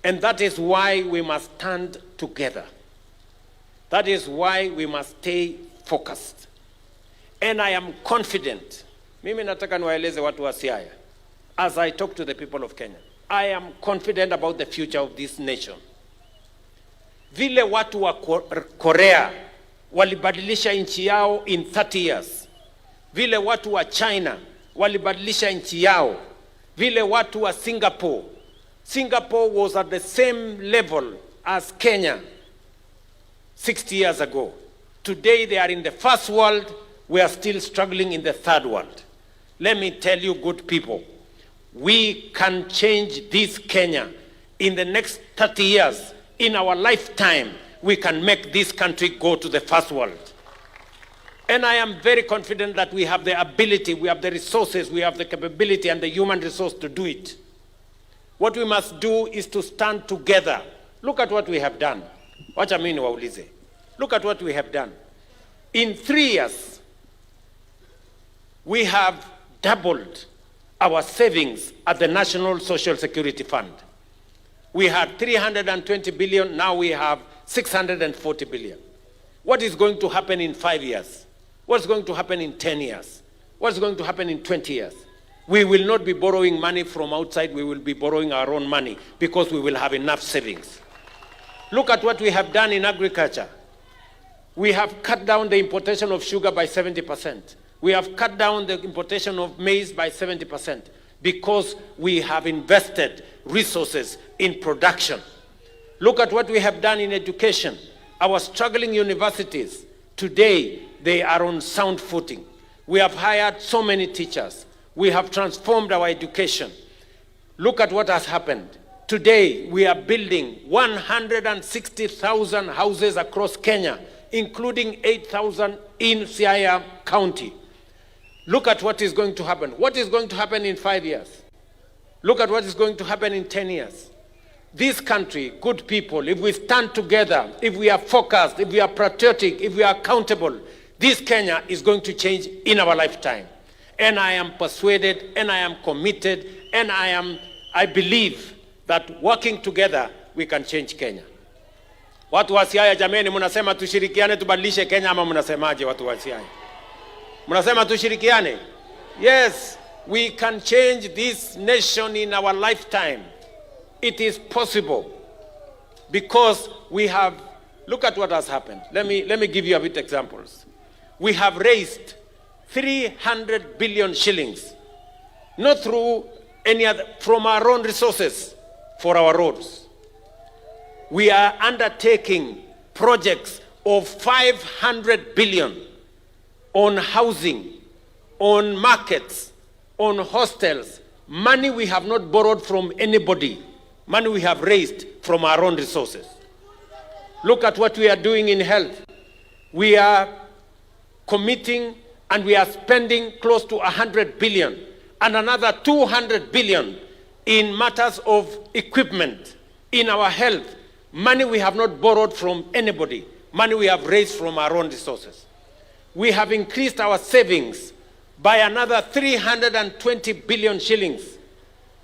And that is why we must stand together. That is why we must stay focused. And I am confident, mimi nataka niwaeleze watu wa Siaya, as I talk to the people of Kenya, I am confident about the future of this nation. Vile watu wa Korea walibadilisha nchi yao in 30 years. Vile watu wa China walibadilisha nchi yao. Vile watu wa Singapore. Singapore was at the same level as Kenya 60 years ago. Today they are in the first world. We are still struggling in the third world. Let me tell you, good people, we can change this Kenya in the next 30 years. In our lifetime, we can make this country go to the first world. And I am very confident that we have the ability, we have the resources, we have the capability and the human resource to do it. What we must do is to stand together. Look at what we have done. Wacha mimi niwaulize. Look at what we have done. In 3 years, we have doubled our savings at the National Social Security Fund. We had 320 billion, now we have 640 billion. What is going to happen in 5 years? What's going to happen in 10 years? What's going to happen in 20 years? We will not be borrowing money from outside, we will be borrowing our own money because we will have enough savings. Look at what we have done in agriculture. We have cut down the importation of sugar by 70%. We have cut down the importation of maize by 70% because we have invested resources in production. Look at what we have done in education. Our struggling universities, today, they are on sound footing. We have hired so many teachers. We have transformed our education. Look at what has happened. Today, we are building 160,000 houses across Kenya, including 8,000 in Siaya County. Look at what is going to happen. What is going to happen in 5 years? Look at what is going to happen in 10 years. This country, good people, if we stand together, if we are focused, if we are patriotic, if we are accountable, this Kenya is going to change in our lifetime. And I am persuaded, and I am committed, and I believe that working together, we can change Kenya. Watu wa Siaya jameni, mnasema tushirikiane tubadilishe Kenya ama mnasemaje watu wa Siaya? Mnasema tushirikiane? Yes, we can change this nation in our lifetime. It is possible because we have look at what has happened. Let me give you a bit examples. We have raised 300 billion shillings, not through any other, from our own resources for our roads. We are undertaking projects of 500 billion on housing, on markets, on hostels. Money we have not borrowed from anybody. Money we have raised from our own resources. Look at what we are doing in health. We are committing and we are spending close to 100 billion and another 200 billion in matters of equipment in our health. Money we have not borrowed from anybody. Money we have raised from our own resources. We have increased our savings by another 320 billion shillings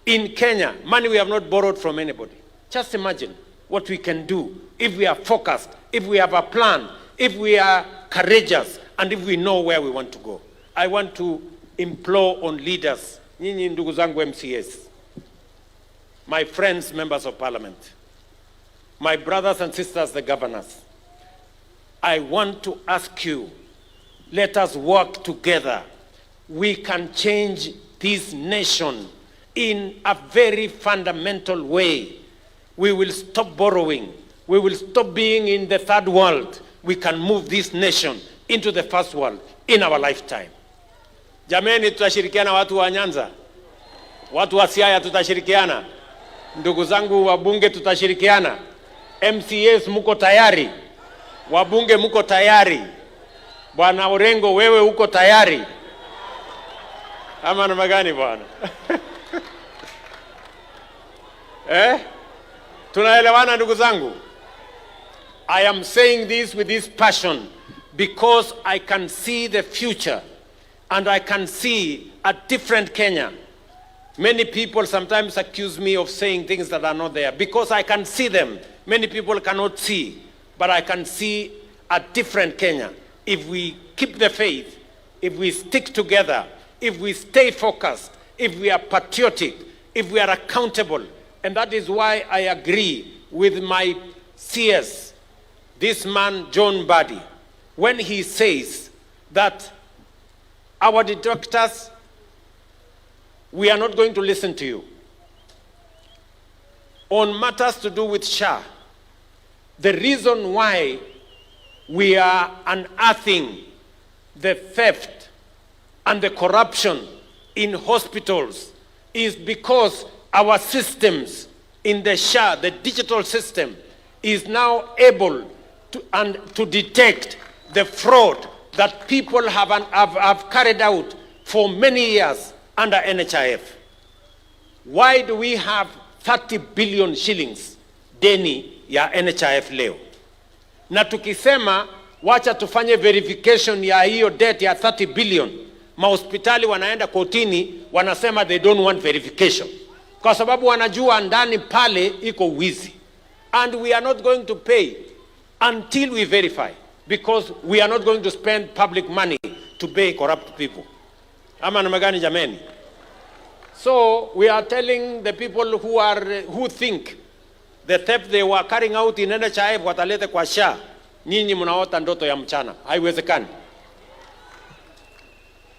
in Kenya. Money we have not borrowed from anybody. Just imagine what we can do if we are focused, if we have a plan, if we are courageous, and if we know where we want to go. I want to implore on leaders, nyinyi ndugu zangu MCAs, my friends, members of parliament, my brothers and sisters, the governors, I want to ask you, let us work together. We can change this nation in a very fundamental way. We will stop borrowing. We will stop being in the third world. We can move this nation into the first world in our lifetime. Jameni, tutashirikiana watu wa Nyanza, watu wa Siaya tutashirikiana, ndugu zangu wabunge tutashirikiana, MCAs muko tayari, wabunge muko tayari, Bwana Orengo wewe uko tayari, ama namna gani bwana? Tunaelewana ndugu zangu? I am saying this with this passion because I can see the future and I can see a different Kenya. Many people sometimes accuse me of saying things that are not there because I can see them. Many people cannot see, but I can see a different Kenya. If we keep the faith, if we stick together, if we stay focused, if we are patriotic, if we are accountable. And that is why I agree with my CS, this man, John Badi, when he says that our detractors, we are not going to listen to you. On matters to do with SHA, the reason why we are unearthing the theft and the corruption in hospitals is because our systems in the SHA, the digital system, is now able to detect the fraud that people have carried out for many years under NHIF. Why do we have 30 billion shillings deni ya NHIF leo? Na tukisema wacha tufanye verification ya hiyo debt ya 30 billion, mahospitali wanaenda kotini wanasema they don't want verification. Kwa sababu wanajua ndani pale iko wizi. And we are not going to pay until we verify, because we are not going to spend public money to pay corrupt people. Ama namna gani jameni? So we are telling the people who think the theft they were carrying out in NHIF watalete kwa SHA, nyinyi mnaota ndoto ya mchana. Haiwezekani.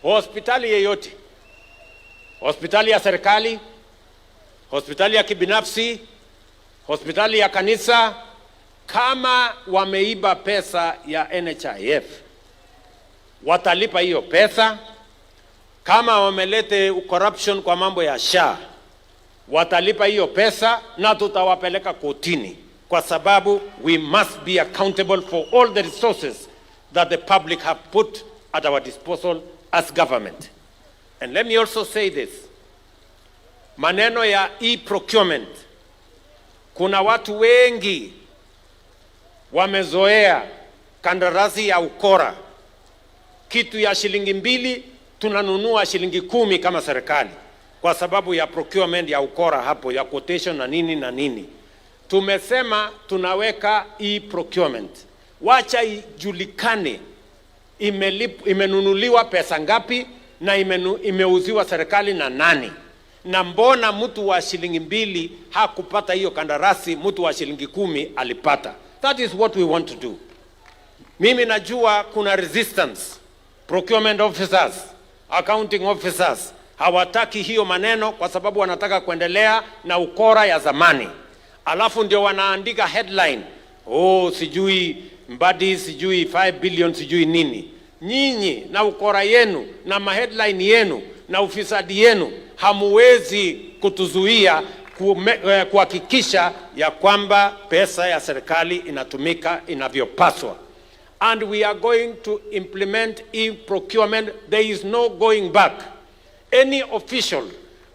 Hospitali yeyote, hospitali ya serikali, hospitali ya kibinafsi, hospitali ya kanisa, kama wameiba pesa ya NHIF, watalipa hiyo pesa. Kama wamelete corruption kwa mambo ya SHA, watalipa hiyo pesa na tutawapeleka kotini, kwa sababu we must be accountable for all the resources that the public have put at our disposal as government. And let me also say this. Maneno ya e-procurement, kuna watu wengi wamezoea kandarasi ya ukora. Kitu ya shilingi 2 tunanunua shilingi 10 kama serikali, kwa sababu ya procurement ya ukora hapo, ya quotation na nini na nini. Tumesema tunaweka e-procurement. Wacha ijulikane imenunuliwa pesa ngapi na imeuziwa serikali na nani. Na mbona mtu wa shilingi 2 hakupata hiyo kandarasi, mtu wa shilingi 10 alipata. That is what we want to do. Mimi najua kuna resistance. Procurement officers, accounting officers, hawataki hiyo maneno kwa sababu wanataka kuendelea na ukora ya zamani. Alafu ndio wanaandika headline, oh sijui Mbadi, sijui 5 billion, sijui nini. Nyinyi na ukora yenu na maheadline yenu na ufisadi yenu hamuwezi kutuzuia kuhakikisha ya kwamba pesa ya serikali inatumika inavyopaswa. And we are going to implement e-procurement. There is no going back. Any official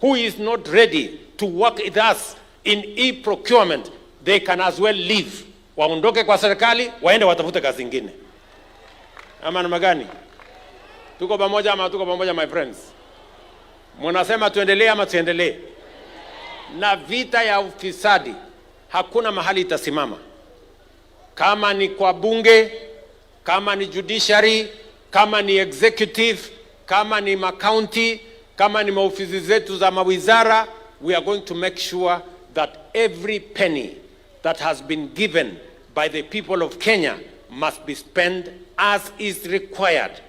who is not ready to work with us in e-procurement, they can as well leave. Waondoke kwa serikali, waende watafute kazi nyingine. Ama namna gani? Tuko pamoja ama tuko pamoja my friends? Mnasema tuendelee ama tuendelee? Na vita ya ufisadi hakuna mahali itasimama. Kama ni kwa bunge, kama ni judiciary, kama ni executive, kama ni county, kama ni maofisi zetu za mawizara, we are going to make sure that every penny that has been given by the people of Kenya must be spent as is required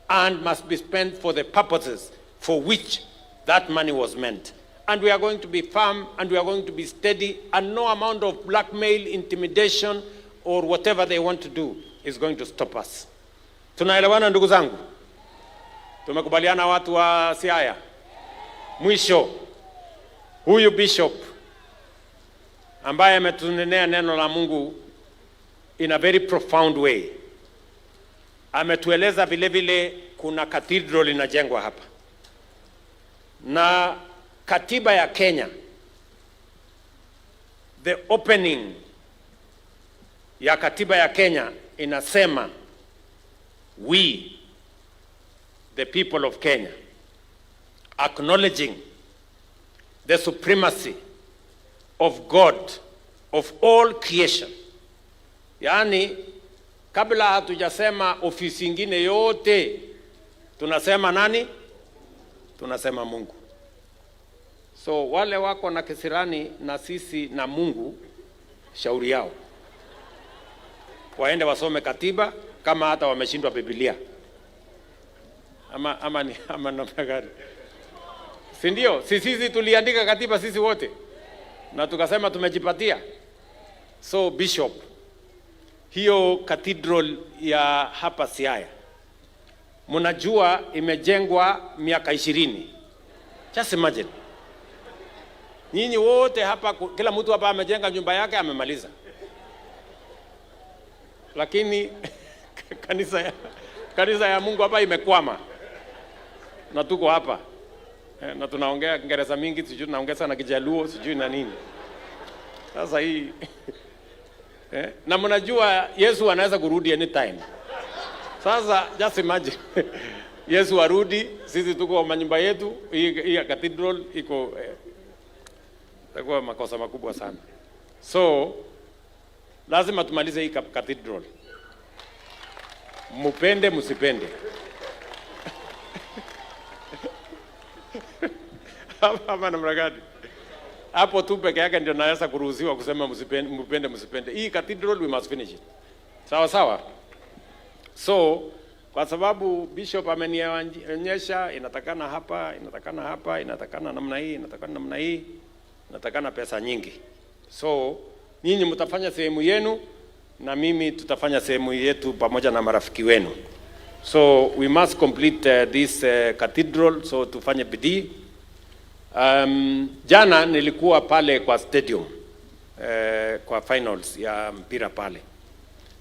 and must be spent for the purposes for which that money was meant. And we are going to be firm and we are going to be steady, and no amount of blackmail, intimidation or whatever they want to do is going to stop us. Tunaelewana ndugu zangu? Tumekubaliana watu wa Siaya? Mwisho, huyu bishop ambaye ametunenea neno la Mungu in a very profound way, ametueleza vile vile kuna cathedral inajengwa hapa. Na katiba ya Kenya, the opening ya katiba ya Kenya inasema, we, the people of Kenya, acknowledging the supremacy of God, of all creation. Yani, kabla hatujasema ofisi ingine yote, tunasema nani? Tunasema Mungu. So wale wako na kisirani na sisi na Mungu, shauri yao. Waende wasome katiba kama hata wameshindwa Biblia. Ama namna gani? Si ndio? Sisi tuliandika katiba sisi wote. Na tukasema tumejipatia. So bishop, hiyo cathedral ya hapa Siaya, mnajua imejengwa miaka 20. Just imagine. Nyinyi wote hapa, kila mtu hapa amejenga nyumba yake amemaliza. Lakini kanisa ya Mungu hapa imekwama. Na tuko hapa. Na tunaongea Kiingereza mingi, sijui tunaongea na Kijaluo, sijui na nini. Sasa hii na mnajua Yesu anaweza kurudi anytime. Sasa just imagine. Yesu arudi, sisi tuko manyumba yetu, hii cathedral iko itakuwa makosa makubwa sana. So lazima tumalize hii cathedral. Mupende msipende. Hapa namna gani? Hapo tu peke yake ndio naweza kuruhusiwa kusema mupende msipende. Hii cathedral we must finish it. Sawa sawa? So kwa sababu bishop amenionyesha inatakana hapa, inatakana hapa, inatakana namna hii, inatakana namna hii, inatakana pesa nyingi. So nyinyi mtafanya sehemu yenu na mimi tutafanya sehemu yetu pamoja na marafiki wenu. So we must complete this cathedral, so tufanye bidii. Jana nilikuwa pale kwa stadium kwa finals ya mpira pale.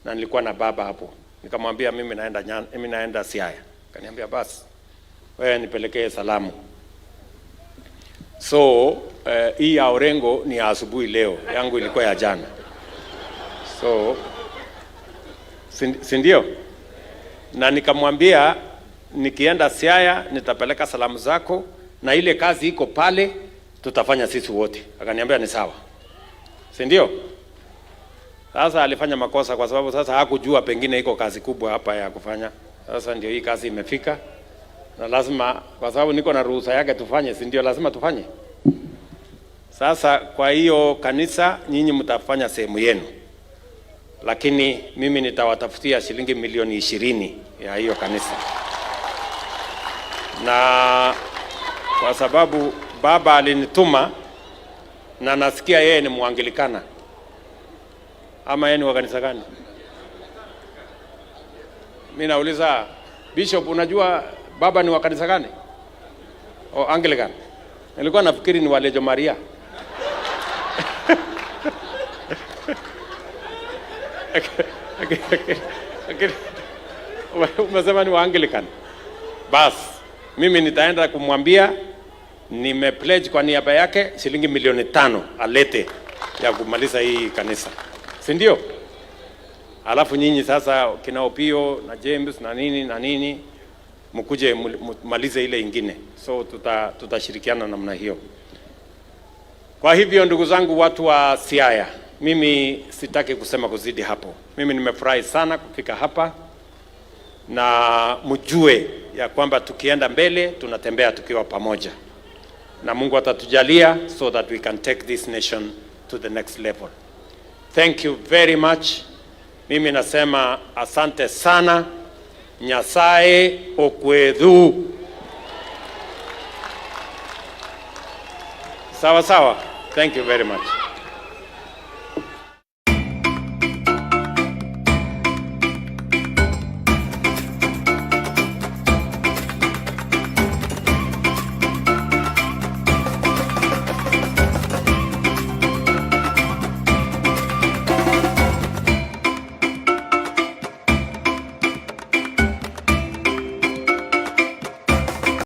Na nilikuwa na baba hapo. Nikamwambia mimi naenda Siaya. Kaniambia basi wewe nipelekee salamu. So hii ya Orengo ni ya asubuhi leo, yangu ilikuwa ya jana. So si ndio? Na nikamwambia nikienda Siaya nitapeleka salamu zako na ile kazi iko pale tutafanya sisi wote. Akaniambia ni sawa. Si ndio? Sasa alifanya makosa kwa sababu sasa hakujua pengine iko kazi kubwa hapa ya kufanya. Sasa ndio hii kazi imefika. Na lazima kwa sababu niko na ruhusa yake tufanye, si ndio lazima tufanye. Sasa kwa hiyo kanisa nyinyi mtafanya sehemu yenu. lakini mimi nitawatafutia shilingi milioni 20 ya hiyo kanisa. Na kwa sababu baba alinituma na nasikia yeye ni Mwangilikana. Ama yeye ni wa kanisa gani? Mimi nauliza Bishop, unajua baba ni wa kanisa gani? O Anglican. Nilikuwa nafikiri ni wa Lejo Maria. Umesema ni wa Anglican. Bas, mimi nitaenda kumwambia nimepledge kwa niaba yake shilingi milioni 5 alete ya kumaliza hii kanisa. Si ndio? Alafu nyinyi sasa kina Opio na James na nini mkuje malize ile ingine. So tutashirikiana namna hiyo. Kwa hivyo ndugu zangu watu wa Siaya, mimi sitaki kusema kuzidi hapo. Mimi nimefurahi sana kufika hapa na mjue ya kwamba tukienda mbele tunatembea tukiwa pamoja. Na Mungu atatujalia so that we can take this nation to the next level. Thank you very much. Mimi nasema asante sana. Nyasaye okwedhu. Sawa sawa. Thank you very much.